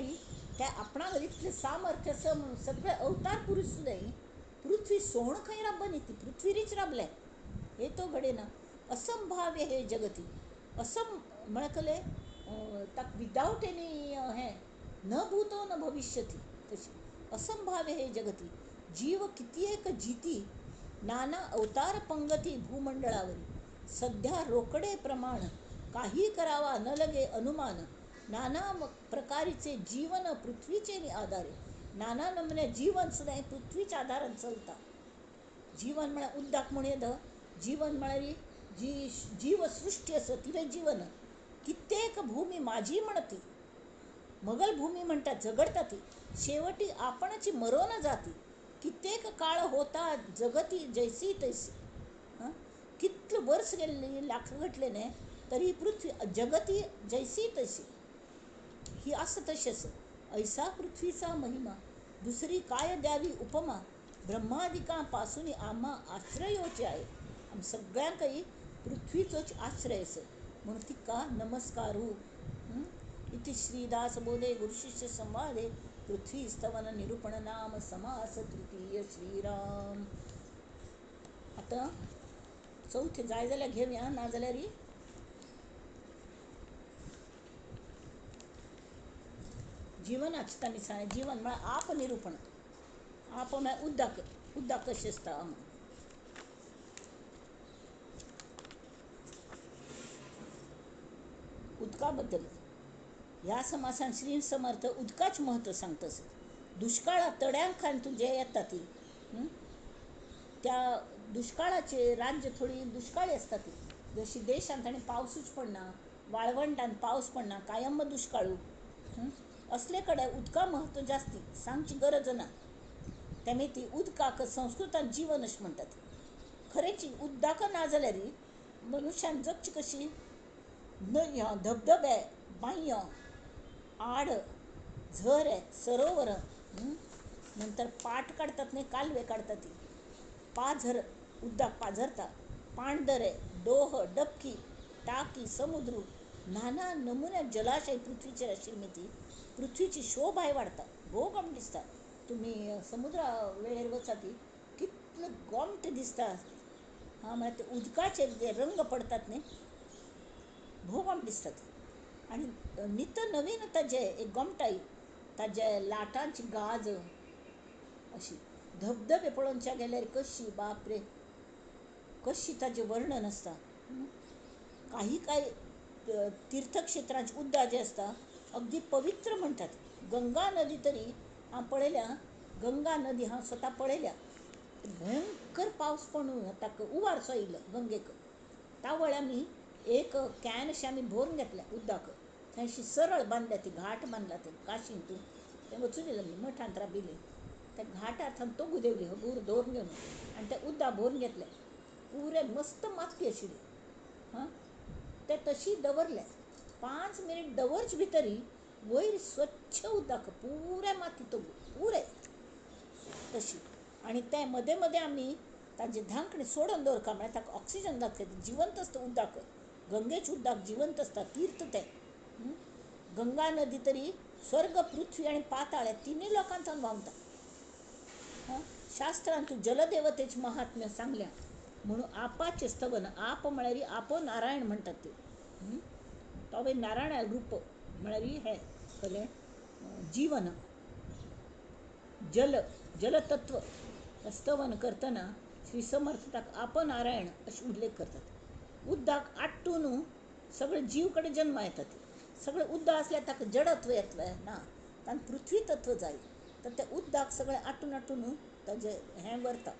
त्या आपणाक इतले सामर्थ्य सगळे अवतार पुरुष सुद्दां पृथ्वी सोण खंय राबनी, ती पृथ्वीरीच राबले हे तो घडेना. असंभाव्य हे जगती. असं म्हळकले ताक विदाउट एनी हें न भूतो न भविष्यती. तशी असंभाव्य हे जगती. जीव किती एक जिती, नाना अवतार पंगती भूमंडळावरी. सध्या रोकडे प्रमाण, काही करावा न लगे अनुमान. नाना प्रकारीचे जीवन पृथ्वीचे आधारे. नाना नमने जीवन सुद्धा पृथ्वीच्या आधारान चलता. जीवन म्हळ्यार उद्दाक म्हण येद, जीवन म्हळ्यार जी जीवसृष्टी असं तिने जीवन. कित्येक भूमी माझी म्हणती, मगल भूमी म्हणतात झगडता ती. शेवटी आपणची मरोन जाती. कित्येक काळ होता जगती जैसी तैसी. कितले वर्ष गेले लाख घटलेने तरी पृथ्वी जगती जैसी तैसी. ही असं तसेच. ऐसा पृथ्वीचा महिमा, दुसरी काय द्यावी उपमा. ब्रह्मादिकांपासून आम्हा आश्रयोचे आहे. आम सगळ्यांक पृथ्वीचोच आश्रय असं म्हणून तिका नमस्कारू. इति श्रीदास बोधे गुरुशिष्य संवादे पृथ्वी स्तवन निरूपण नाम समास तृतीय श्रीराम. आता चौथे जाय जाल्यार घेवया, ना जाल्यार जीवनाची तांणी सांग. जीवन म्हळ्यार आप निरूपण. आप म्हळ्यार उद्दाक, उद्दाक कशें आसता. उदका बद्दल ह्या समासान श्री समर्थ उदकाच महत्व सांगतस. दुष्काळात तड्यांक तुझे येतात ती, त्या दुष्काळाचे राज्य थोडी दुष्काळी असतात ती. जशी देशांत आणि पावसूच पडना, वाळवंटान पावस पडना, कायम दुष्काळू असलेकडे उदका महत्व जास्ती सांगची गरज ना. त्यामुळे ती उदकाक संस्कृतांत जीवनच म्हणतात. खरेची उदक ना जाल्यार मनुष्यान जगची कशी. न्हंयो, धबधबे, बांयो, आड, झरे, सरोवर, नंतर पाट काढतात नाही, कालवे काढतात ती, पाझर उदक पाझरता, पाणदरे, डोह, डबकी, टाकी, समुद्र, नाना नमुन्या जलाशय पृथ्वीची राशीर्मिती पृथ्वीची शोभाय वाढता भोगम दिसता तुम्ही समुद्र वेळेर वचाती कितलं गोमट दिसता हां मला ते उदकाचे जे रंग पडतात न्ही भोगम दिसतात आणि नित नवीन ताजे एक गोमटाई ताजे लाटांची गाज अशी धबधबे पळोवनच्या गेल्यार कशी बापरे कशी ताजें वर्णन आसता काही तीर्थक्षेत्रांची उद्दा जे असता अगदी पवित्र म्हणटात गंगा नदी तरी हांव पळयल्या गंगा नदी हांव स्वता पळयल्या भयंकर पावस पडून ताका उवारसो येयलो गंगेक तावळ आमी एक कॅन अशी आमी भरून घेतल्या उदकाक थंय अशी सरळ बांदल्या ती घाट बांदला ते काशींतून तें वचून येयलें आमी मठांत राबिल्लीं त्या घाटार थंय तोगू देवली हबूर दवरून घेवन आनी ते उदक भरून घेतलें पुरे मस्त माती आशिल्ली हां ते तशी दवरले 5 मिनीट दवरचे भितरी वयर स्वच्छ उदक पुरे माती तोगू पुरे तशी आणि ते मदें मदें आमी ताजे धांकणे सोडून दवरता म्हळ्यार ताका ऑक्सिजन घातलें जिवंत आसता उदक गंगेचें उदक जिवंत आसता तीर्थ तें गंगा नदी तरी स्वर्ग पृथ्वी आणि पाताळ ह्या तिनूय लोकांतल्यान व्हांवता शास्त्रांत तूं जलदेवतेचें महात्म्य सांगल्या म्हणून आपाचें स्तवन आप म्हळ्यार आपो नारायण म्हणटात ते तो नारायण रूप म्हळ्यार हें खरें जीवन जलतत्व स्तवन करतना श्री समर्थ ताका आप नारायण अशें उल्लेख करतात उदक आट्टून सगळे जीव कडेन जन्म येतात सगळें उदक आसल्यार ताका जडत्व येतलें ना ताका पृथ्वी तत्व जाय तर तें उदक सगळें आट्टून आट्टून ताजें हें व्हरता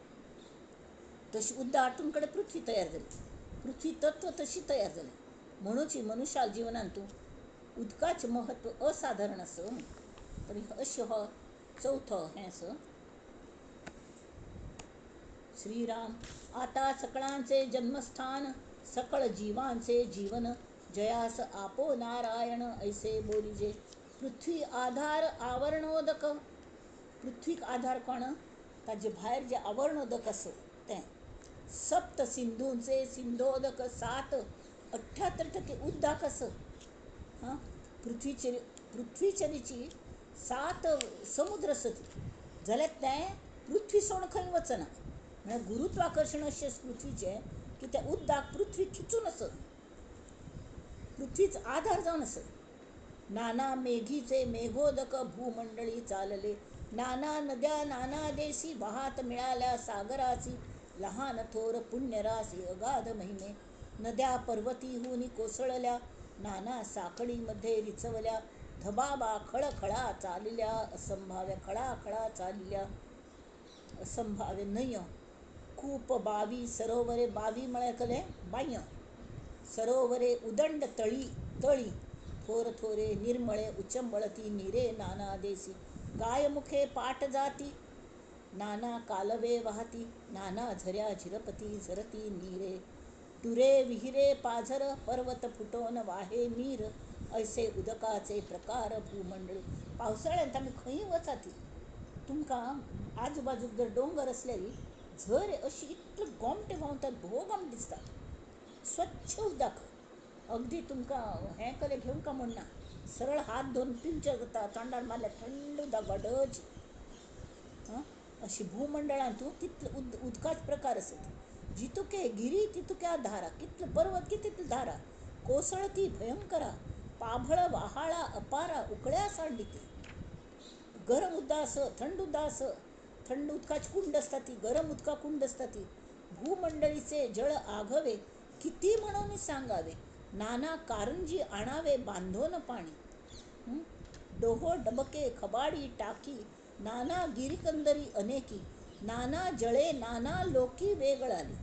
तशी उदक आट्टून कडेन पृथ्वी तयार जाली पृथ्वी तत्व तशी तयार जाली म्हणूच मनुश्या जिवनांत तूं उदकाचें महत्व असाधारण आसा तरी अशें हो चवथो हें आसा श्रीराम आता सकळांचे जन्मस्थान सकळ जीवांचे जीवन जयास आपो नारायण ऐसे बोलिजे पृथ्वी आधार आवरणोदक पृथ्वीक आधार कोण ताजे भायर जे आवरणोदक आसा तें सप्त सिंधूंचे सिंधोदक 7 उदक आसा हां पृथ्वीचेरीची 7 समुद्र आसत जाल्यार तें पृथ्वी सोडून खंय वचना म्हळ्यार गुरुत्वाकर्शण अशें पृथ्वीचें की तें उदक पृथ्वी खिचून आसत पृथ्वीच आधार जावन आसत नाना मेघीचे मेघोदक भूमंडळी चालले नाना नद्या नाना देशी वाहात मिळाल्या सागराची लहान थोर पुण्यराशी अगाध महिमे नद्या पर्वतीहून कोसळल्या नाना साखळीमध्ये रिचवल्या धबाबा खळखळा चालल्या असंभाव्य खळाखळा चालल्या असंभाव्य नय कूप बावी सरोवरे बावी म्हळ्यार कले बाय सरोवरे उदंड तळी थोर थोरे निर्मळे उचंबळती नीरे नाना देसी गायमुखे पाट जाती नाना कालवे वाहती नाना झऱ्या झिरपती झरती नीरे टुरे विहिरे पाझर पर्वत फुटोन वाहे नीर ऐसे उदकाचे प्रकार भूमंडळी पावसाळ्यांत आमी खंय वचाती तुमकां आजूबाजूक जर डोंगर असलेली झर अशी इतले गोमटे व्हांवतात भोगम दिसतात स्वच्छ उदक अगदी तुमकां हें कले घेवंका म्हणना सरळ हात धरून पिवचे जाता तोंडार मारल्यार थंड उदक गडच अशी भूमंडळांतू तितले उदकाचे प्रकार आसत जितुके गिरी तितुक्या धारा कितले पर्वत की तितली धारा कोसळती भयंकरा पाभळ वाहाळा अपारा उकळ्या सांडिती गरम उदक थंड उदक थंड उदकाची कुंड असता ती गरम उदका कुंड असता ती भूमंडळीचे जळ आघवे किती म्हणून सांगावे नाना कारंजी आणावे बांधोन पाणी डोहो डबके खबाडी टाकी नाना गिरिकंदरी अनेकी नाना जळे नाना लोकी वेगळाली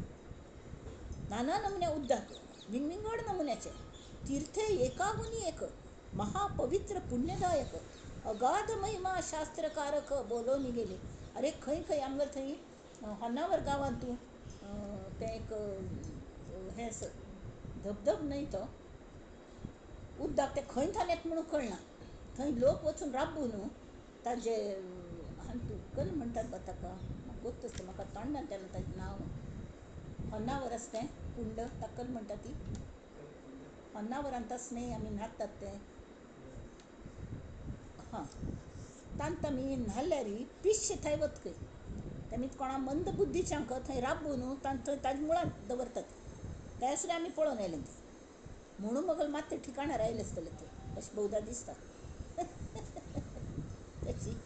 नाना नमुन्या उदक विंगड नमुन्याचे तीर्थे एकाहून एक महापवित्र पुण्यदायक अगाध महिमा शास्त्रकारक बोलोवन गेले अरे खंय खंय आमगेर थंय होन्नावर गांवांत तूं तें एक हें धबधब न्हय तो उदक तें खंय थान येता म्हणून कळना थंय लोक वचून राबून ताजे कल म्हणटात बा ताका म्हाका गोत्त आसता म्हाका तोंडान तेन्ना ताजें नांव होन्नावर आसा तें कुंड ताका कल म्हणटा ती ಹೊನ್ನಾವರ स्नेह आमी न्हातात तें हां तांत आमी न्हाल्ल्यारी पिश्य थंय वतकय तेमी कोणा मंद बुद्धीच्यांक थंय राबून थंय ताजे मुळांत दवरतात ते सुद्दां आमी पळोवन आयलें तें म्हणून मगल मात ते ठिकाणार आयले आसतले ते अशें भोवदा दिसता तशी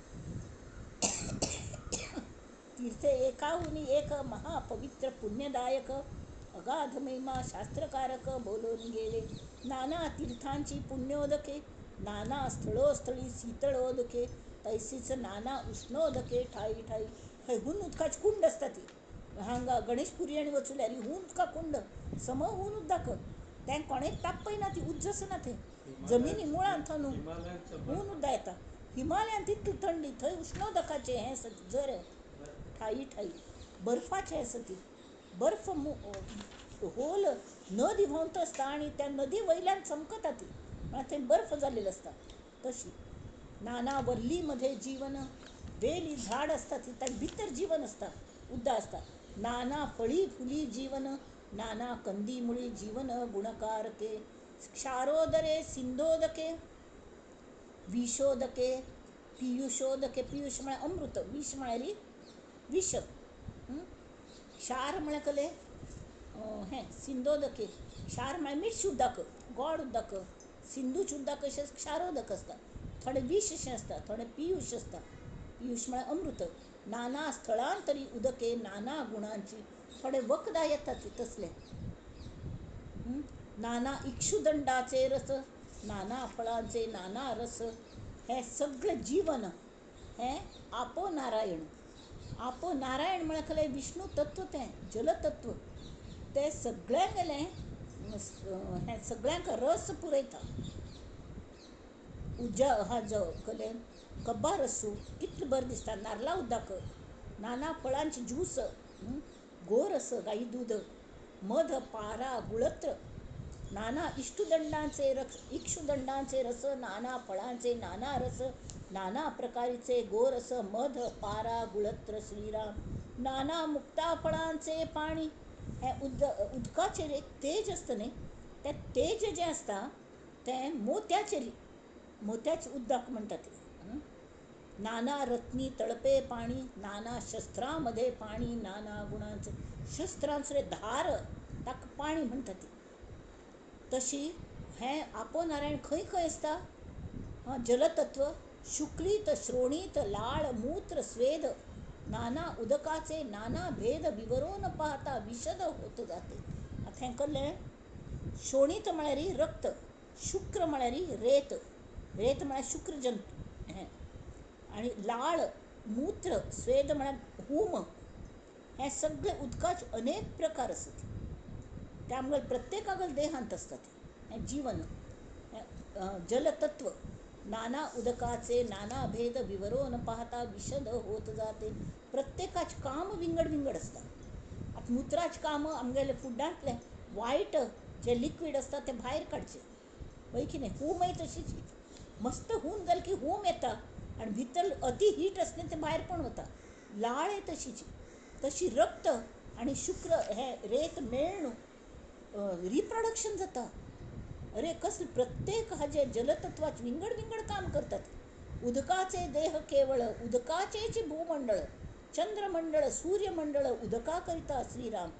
तीर्थे एकाहुनी एक महापवित्र पुण्यदायक अगाध महिमा शास्त्रकारक बोलून गेले नाना तीर्थांची पुण्योदके नाना स्थळोस्थळी शीतळोदके तैसीच नाना उष्णोदके ठाई ठाई हय हून उदकाची कुंड असता ती हांगा गणेशपुरी आनी वचुल्यार हून उदका कुंड सम हून उदक तें कोणेच तापयना ती उज्जस ना थंय जमिनी मुळांत हून उदक येता हिमालयान तितली थंडी थंय उष्णोदकाचे हें झर ठाई ठाई बर्फाचे आसा ती बर्फ होल नदी व्हांवता आसता आनी त्या नदी वयल्यान चमकता ती म्हळ्यार थंय बर्फ जाल्लेलो आसता तशी नाना वर्ली मध्ये जीवन वेली झाड असता ती ताजे भितर जीवन असता उद्दा असता नाना फळी फुली जीवन नाना कंदी मुळी जीवन गुणकारके क्षारोदरे सिंधोदके विषोदके पियुषोदके पियुष म्हळ्यार अमृत विष म्हळ्यार विष क्षार म्हळ्यार कले हें सिंधोदके क्षार म्हळ्यार मिठ उदक गोड उदक सिंधूचे उदक अशें क्षारोदक आसता थोडे विष अशें आसता थोडे पियुष आसता पियुष म्हळ्यार अमृत नाना स्थळांतरी उदके नाना गुणांची थोडे वखदां येता ती तसले नाना इक्षुदंडाचे रस नाना फळांचे नाना रस हे सगळे जीवन हे आपो नारायण म्हळ्यार खंय विष्णू तत्व तें जलतत्व ते सगळ्यांक गेलें हें सगळ्यांक रस पुरयता उज्जा हाजो कले कब्बा रस्सू कितले बरें दिसता नारळा उदक नाना फळांचे ज्यूस गोरस गाई दूध मध पारा गुळत्र नाना इक्षुदंडांचे रस नाना फळांचे नाना रस नाना प्रकारचे गोरस मध पारा गुळत्र श्रीराम नाना मुक्ता फळांचे पाणी हे उदकाचेर एक तेज असता न्ही तें तेज जें आसता तें मोत्याचे उदक म्हणटात नाना रत्नी तळपे पाणी नाना शस्त्रांमध्ये पाणी नाना गुणांचे शस्त्रांचे धार ताका पाणी म्हणटात तशी हें आपो नारायण खंय खंय आसता जलतत्व शुक्लीत श्रोणीत लाळ मूत्र स्वेद नाना उदकाचे नाना भेद विवरून पाहता विशद होत जाते आता हें कळ्ळें शोणीत म्हळ्यार रक्त शुक्र म्हळ्यार रेत म्हळ्यार शुक्र जंतू हें आनी लाळ मूत्र स्वेद म्हळ्यार हूम हे सगळे उदकाचे अनेक प्रकार आसात त्यामुळे प्रत्येकागल देहांत असतात हे जीवन जलतत्व नाना उदकाचे नाना भेद विवरून पाहता विशद होत जाते प्रत्येकाचे काम विंगड असतात आता मुत्राचे काम आमगेले फुडांतले वायट जे लिक्वीड असता ते भायर काडचे वय की नाही हूमय तशीच मस्त हून जालें की हूम येता आनी भितर अति हीट असलें ते भायर पण वता लाळ तशीच तशी रक्त आनी शुक्र हे रेत मेळून रिप्रोडक्शन जाता अरे कसले प्रत्येक हाजे जलतत्वाचे विंगड काम करतात उदकाचे देह केवळ उदकाचेच भूमंडळ चंद्रमंडळ सूर्यमंडळ उदका करिता श्रीराम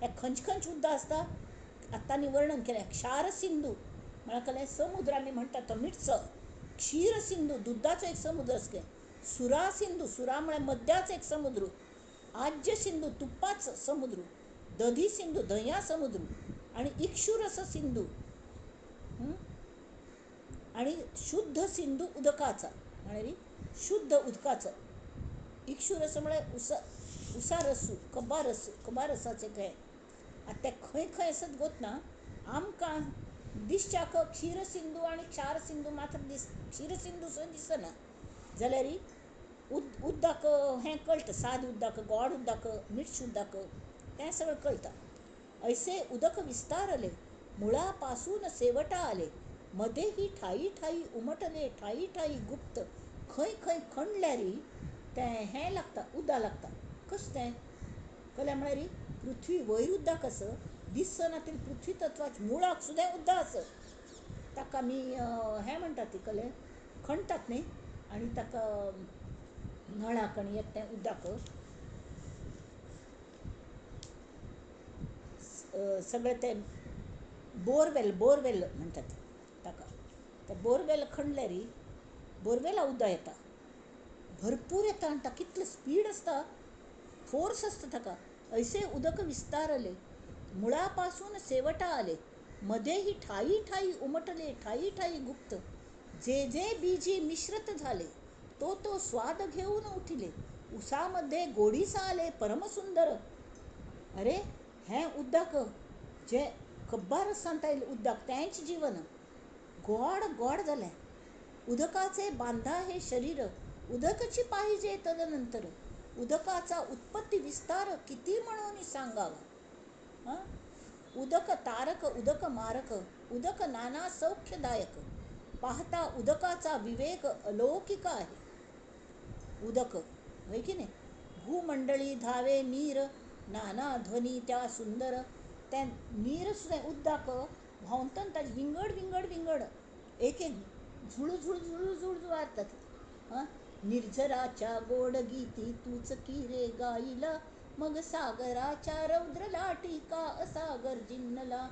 हे खंच उद्दा असता आतांनी वर्णन केलें क्षार सिंधू म्हळ्यार कलें समुद्र आमी म्हणटात तो मिठचो क्षीर सिंधू दुधाचो एक समुद्र आसलें सुरा सिंधू सुरा म्हळ्यार मद्याचो एक समुद्र आज्य सिंधू तुपाचो समुद्र दधी सिंधू दह्या समुद्र आनी इक्षुरस सिंधू आणि शुद्ध सिंधू उदकाचा म्हळ्यार शुद्ध उदकाचो इक्षुरस म्हळ्यार उसारसू कब्बा रसाचे ते आतां ते खंय खंय आसत गोतना आमकां दिसच्याक क्षीर सिंधू आनी क्षार सिंधू मात्र क्षीर सिंधू सो दिसना जाल्यार उदक हें कळटा साद उदक गोड उदक मिठ उदक तें सगळें कळटा ऐसे उदक विस्तारले मुळापासून शेवटा आले मध्ये ही ठाई उमटले ठाई गुप्त खंय खंय खणल्यार तें हें लागता उदक लागता कशें तें कळ्ळें म्हळ्यार पृथ्वी वयर उदक आस दिसना तरी पृथ्वी तत्वाच्या मुळाक सुद्दां उदक आस ताका आमी हें म्हणटा ती कले खणटात न्ही आनी ताका नळाक आनी येता तें उदक सगळें तें बोरवेल म्हणटात ताका. ते बोरवेल खणले री बोरवेला उदक येता भरपूर येता आनी ताका कितलें स्पीड आसता, फोर्स आसता ताका. ऐसे उदक विस्तारले, मुळापासून शेवटा आले, मध्ये ही ठाई ठाई उमटले, ठाई ठाई गुप्त. जे जे बीजी मिश्रत झाले, तो तो स्वाद घेऊन उठिले. उसामध्ये गोडीस आले परमसुंदर. अरे हें उदक जे कब्बार सांगता येईल उदक तेंच जीवन गोड गोड जालें. उदकाचे बांधा हे शरीर, उदकची पाहिजे तदनंतर. उदकाचा उत्पत्ती विस्तार किती म्हणून सांगावा. उदक तारक, उदक मारक, उदक नाना सौख्यदायक. पाहता उदकाचा विवेक अलौकिक आहे. उदक होय की नाही. भूमंडळी धावे नीर, नाना ध्वनी त्या सुंदर. त्या नीर सुद्धा उदक व्हांवतन ताजी विंगड विंगड विंगड एक एक झुळू झुळू झुळू झुळू वाटतात. निर्झराच्या गोड गीती तूच की रे गाईला, मग सागराच्या रौद्र लाटी का असागर जिन्नला.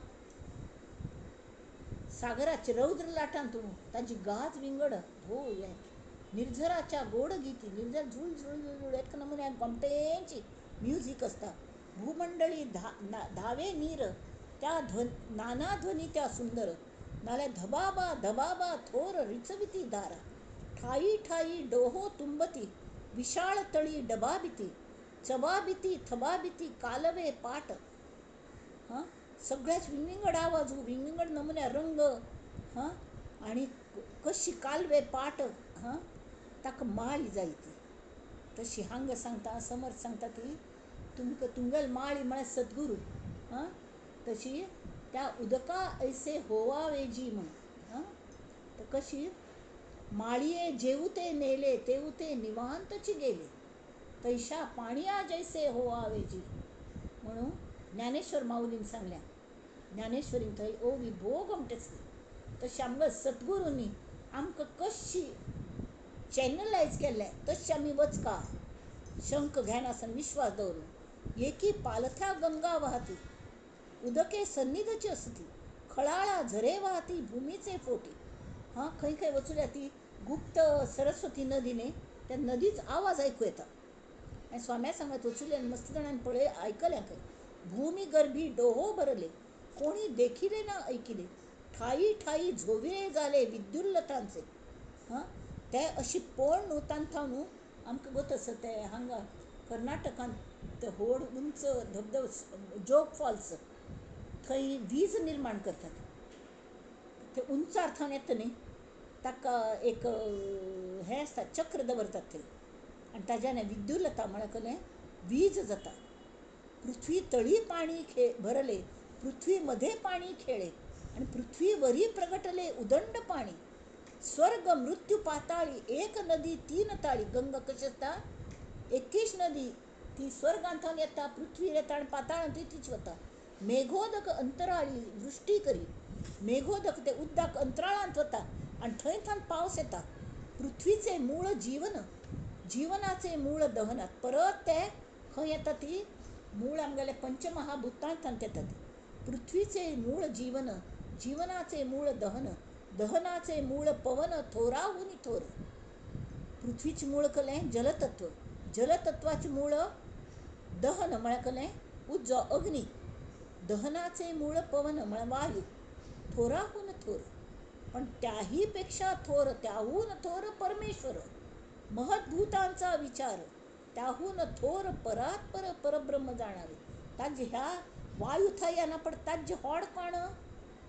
सागराच्या रौद्र लाटांतून ताजी गाज विंगड हो निर्झराच्या गोड गीती. निर्झर झुळ झुळ झुळ एक नमुन्याक गोमटेंची म्युझिक असता. भूमंडळी धावे नीर, त्या नाना ध्वनी त्या सुंदर. नाल्यार धबाबा धबाबा थोर रिचविती धारा. ठाई ठाई डोहो तुंबती, विशाळ तळी डबाबिती. चबाबिती थबाबिती कालवे पाट. सगळ्याच विंगड आवाज, विंगड नमुन्या रंग. आणि कशी कालवे पाट. ताका माळी जाय ती तशी. हांगा सांगता समर्थ सांगता ती तुमगेल माळी म्हळ्यार सद्गुरू. तशी त्या उदका ऐसे होवावे जी म्हण. तर कशी माळिये जेवते नेले तेवते निवांतची गेले, तैशा पाणिया जैसे होवावे जी म्हणून ज्ञानेश्वर माऊलीन सांगल्या. ज्ञानेश्वरीन थंय ओवी भोग आमटेच. तशें आमकां सद्गुरूंनी आमकां कशी चॅनलायज केल्लें तशें आमी वचका शंख घेनासन विश्वास दवरून. एकी पालथ्या गंगा वाहती, उदके सन्निधची असती. खळाळा झरे वाहती भूमीचे फोटी. खंय खंय वचूल्या ती गुप्त सरस्वती नदीने त्या नदीच आवाज ऐकू येता. आणि स्वाम्या सांगत वचूल्या मस्त जाणांनी पळय ऐकल्या खंय. भूमी गर्भी डोहो भरले, कोणी देखिले ना ऐकिले. ठाई ठाई झोविळे झाले विद्युल्लतांचे. ते अशी पळोवन न्हू तांथाव न्हू आमकां गत आसा ते हांगा कर्नाटकांत ते व्हड उंच धबधबो जोग फॉल्स. थंय वीज निर्माण करतात. ते उंचार थावन येता न्ही ताका एक हें आसता चक्र दवरतात थंय आनी ताज्यान विद्युल्लता म्हळ्यार वीज जाता. पृथ्वी तळी पाणी भरले, पृथ्वी मध्ये पाणी खेळे आणि पृथ्वी वरी प्रगटले उदंड पाणी. स्वर्ग मृत्यू पाताळी एक नदी तीन ताळी. गंगा कशी असता एकीच नदी ती स्वर्गांथान येता, पृथ्वीर येता आनी पाताळांत तीच वता. मेघोदक अंतराळी वृष्टी करी. मेघोदक ते उदक अंतराळांत वता आनी थंय थान पावस येता. पृथ्वीचे मूळ जीवन, जीवनाचे मूळ दहनात. परत ते खंय येता ती मूळ आमगेले पंचमहाभुतांत येता ती. पृथ्वीचे मूळ जीवन, जीवनाचे मूळ दहन, दहनाचे मूळ पवन थोराहुनी थोर. पृथ्वीचे मूळ कलें जलतत्व, जलतत्वाचे मूळ दहन म्हळ्यार कलें उज्जो अग्नी. दहनाचे मूळ पवन म्हळ्यार वायू. थोराहून थोर. पण त्याही पेक्षा थोर, त्याहून थोर परमेश्वर. महद्भूतांचा विचार, त्याहून थोर परात्पर परब्रह्म जाणारे. ताजे ह्या वायू थंय येना पण ताजे होड कोण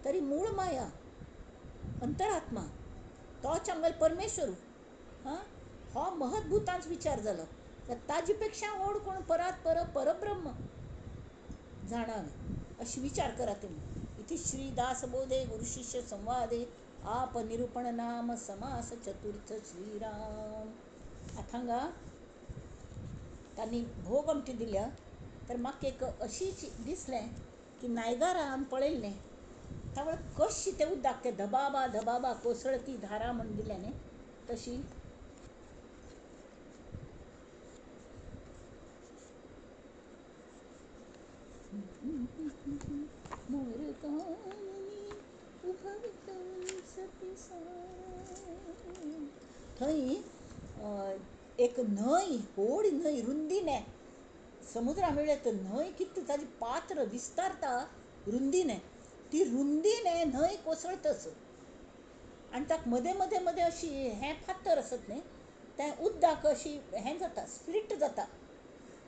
तरी मूळ माया अंतरात्मा तोच आमगेलो परमेश्वर. हो महद्भूतांचो विचार जालो. तर ताजे पेक्षा व्हड कोण परात्पर परब्रह्म जाणावे अशी विचार करा तुम्ही. इति श्री दासबोधे गुरुशिष्य संवादे आप निरूपण नाम समास चतुर्थ श्रीराम. आता हांगा तांणी भोग आमटी दिल्या. तर म्हाका एक अशीच दिसलें की नायगारा आमी पळयल्लें त्यामुळे कशी ते उद्दाक ते धबाबा धबाबा कोसळती धारा म्हणून दिल्याने तशी मोर काननी उभवितंसती थंय एक न्हंय व्हड न्हंय रुंदीने समुद्रा मेळ्ळे तर न्हंय कितली ताजी पात्र विस्तारता रुंदीने ती रुंदीने न्हंय कोसळतस आणि ताका मदें मदें मदें अशी हें फातर आसत न्ही तें उदक अशी हें जाता स्प्लिट जाता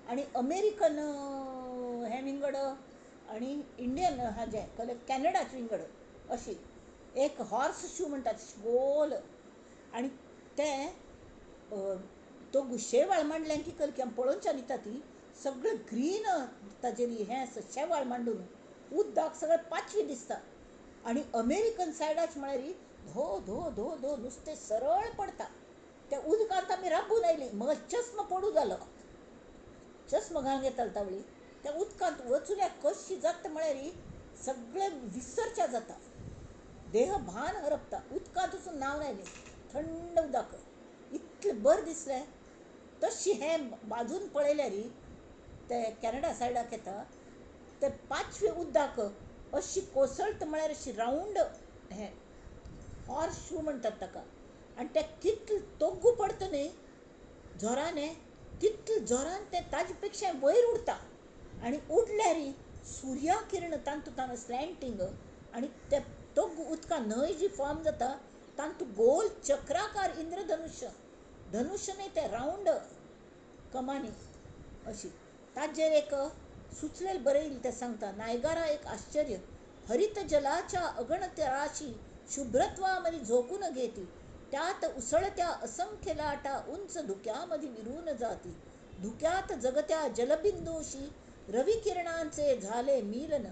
आणि अमेरिकन हें विंगड आणि इंडियन हाजें कॅनडाचे विंगड अशी एक हॉर्स शू म्हणटात गोल आणि तें तो शेवाळ मांडल्यान की करली की पळोवनच्यान दिता ती सगळें ग्रीन ताजेर हें शेवाळ मांडून उदक सगळें पाचवी दिसता आणि अमेरिकन सायडाचे म्हळ्यार धो धो धो धो नुस्तें सरळ पडता त्या उदकांत आमी राबून आयली म्हाका चस्म पडू जालो चस्म घालूंक येतालो तावळी त्या उदकांत वचूल्या कशी जाता म्हळ्यार सगळें विसरच्या जाता देह भान हरपता उदकांत वचून न्हांवन आयली थंड उदक इतलें बरें दिसलें तशी हें बाजून पळयल्यार ते कॅनडा सायडाक येता ते पाचवे उदक अशी कोसळटा म्हळ्यार अशी रावंड हें हॉर्स शू म्हणटात ताका आनी ते कितले तोग्गू पडटा न्ही जोरान तितले जोरान ते ताजे पेक्षा वयर उडता आनी उडल्यार सुर्या किरण तांतून स्लँटींग आनी ते तोग्गू उदकान न्हंय जी फॉर्म जाता तांतूं गोल चक्राकार इंद्रधनुश्य धनुश्य न्ही ते रावंड कमानी अशी ताजेर एक सुचलेलं बरयलें तें सांगता नायगारा एक आश्चर्य हरित जलाच्या अगणित राशी शुभ्रत्वामध्ये झोकून घेती त्यात उसळत्या असंख्य लाटा उंच धुक्यामध्ये विरून जाती धुक्यात जगत्या जलबिंदूशी रविकिरणांचे झाले मिलन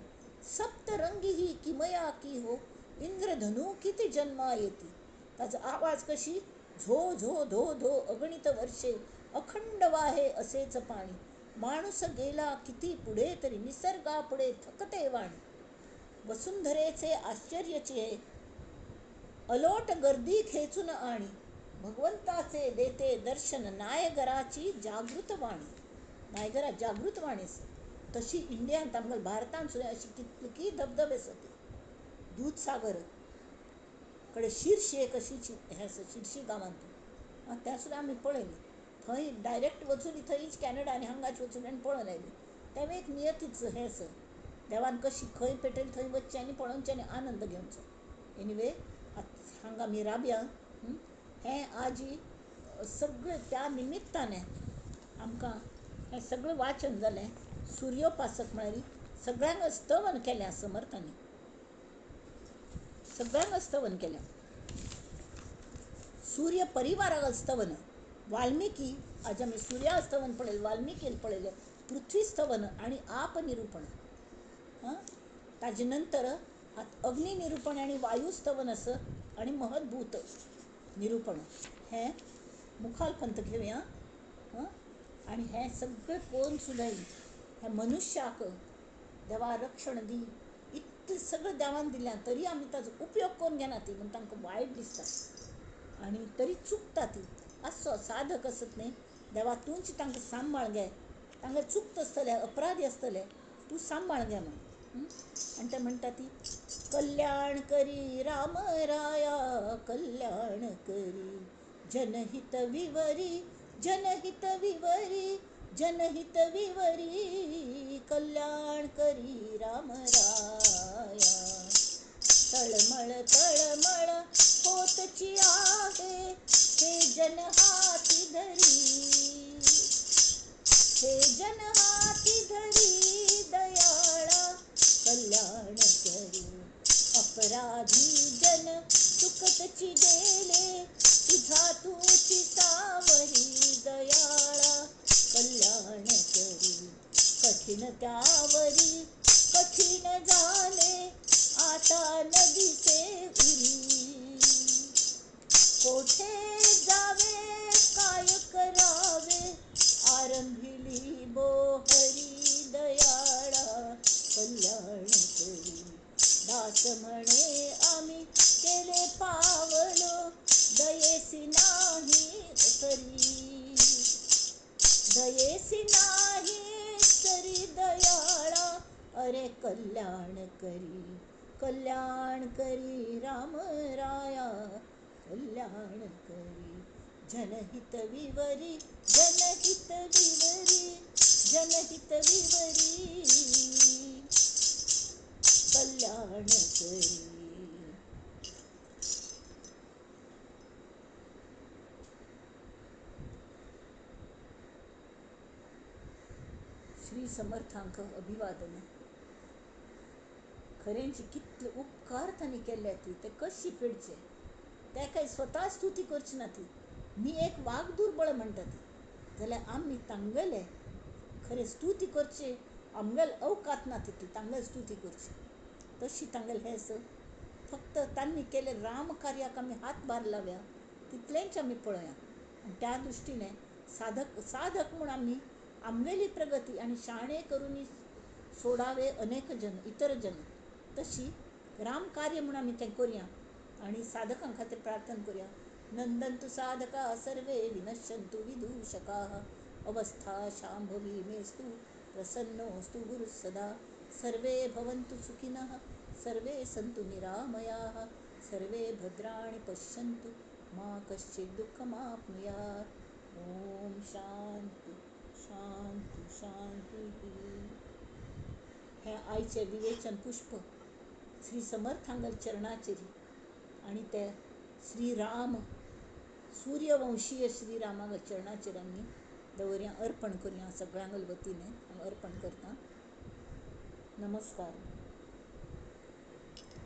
सप्तरंगी ही किमया की हो इंद्रधनू किती जन्मा येती त्याचा आवाज कशी झो झो धो धो अगणित वर्षे अखंड वाहे असेच पाणी माणूस गेला किती पुढे तरी निसर्गापुढे थकते वाणी वसुंधरेचे आश्चर्यचे अलोट गर्दी खेचून आणी भगवंताचे देते दर्शन नायगराची जागृत वाणी नायगरा जागृत वाणी तशी इंडियान आमच्या भारतान सुद्दां अशी कितली धबधबे आसत दूधसागर कडे शिरशी एक अशी हें आसा शिरशी गांवांत त्या सुद्दां आमी पळयली थंय डायरेक्ट वचून थंयच कॅनडा आनी हांगाच वचून आनी पळोवन आयली तें एक नियतीच हें आसा देवान कशी खंय पेटयली थंय वचचें आनी पळोवचें आनी आनंद घेवचो एनिवे हांगा आमी राबया हें आजी सगळें त्या निमित्ताने आमकां हें सगळें वाचन जालें सुर्योपासक म्हळ्यार सगळ्यांक स्तवन केलें समर्थांनी सगळ्यांक स्तवन केलें सूर्य परिवाराक स्तवन वाल्मिकी आज आमी सूर्या स्तवन पळयलें वाल्मिकीन पळयलें पृथ्वी स्तवन आनी आप निरूपण ताजे नंतर अग्नी निरूपण आनी वायू स्तवन आसत आनी महत्भूत निरूपण हें मुखालपंत घेवया आनी हें सगळें पळोवन सुद्दां हें मनुश्याक देवा रक्षण दी इतलें सगळें देवान दिल्यां तरी आमी ताजो उपयोग करून घेना ती म्हण तांकां वायट दिसता आनी तरी चुकता ती आसो साधक आसत न्ही देवा तूंच तांकां सांबाळ घे तांकां चुकता आसतलें अपराधी आसतलें तूं सांबाळ घे म्हण आनी ते म्हणटा ती कल्याण करी राम राया कल्याण करी जनहित विवरी जनहित विवरी जनहित विवरी कल्याण करी राम राया तळमळ तळमळ होतची आहे हे जन हाती धरी हे जन हाती धरी दयाळा कल्याण करी अपराधी जन चुकतची गेले तुझा तुझी सावरी दयाळा कल्याण करी कठीण त्यावरी कठीण झाले आता नदीचे उरी कोठे जावे काय करावे आरंभिली बोहरी दयाळा कल्याण करी दास म्हणे आम्ही केले पावलो, दयेसी नाही करी, दयेसी नाही तरी दयाळा, अरे कल्याण करी, कल्याण करी राम राया, कल्याण करी. जनहित विवरी, जनहित विवरी, जनहित विवरी, कल्याण करी. श्री समर्थांक अभिवादन. खरेंची कितले उपकार तांणी केले ती ते कशी फेडचे, ते काही स्वता स्तुती करची ना ती. मी एक वाघ दुर्बळ म्हणटा ती, जाल्यार आमी तांगेले खरे स्तुती करची, आमगेल अवकात ना ती तांगेल स्तुती करची. तशी तांगेल हे फक्त तांणी केले राम कार्याक आमी हात भार लावया, तितलेंच आमी पळया. त्या दृश्टीने साधक साधक म्हूण आमी आमगेली प्रगती आणि शाणे करून सोडावे अनेक जन इतर जन. तशी राम कार्य म्हणून आमी तें करया आणि साधकां खातीर प्रार्थना करया. नंदन्तु साधका सर्वे विनश्यन्तु विदूषकाः, अवस्था शांभवी मेस्तु प्रसन्नोस्तु गुरुः सदा. सर्वे भवन्तु सुखिनः, सर्वे सन्तु निरामयाः, सर्वे भद्राणि पश्यन्तु मा कश्चित् दुःखमाप्नुयात्. ओम शांती शांती शांती. हे आयचे विवेचन पुष्प श्री समर्थांगल चरणाचेरी आणि ते श्रीराम सूर्यवंशीय श्रीरामांगल चरणाचेर आमी दवरया, अर्पण करया. सगळ्यांगल वतीने अर्पण करता. नमस्कार.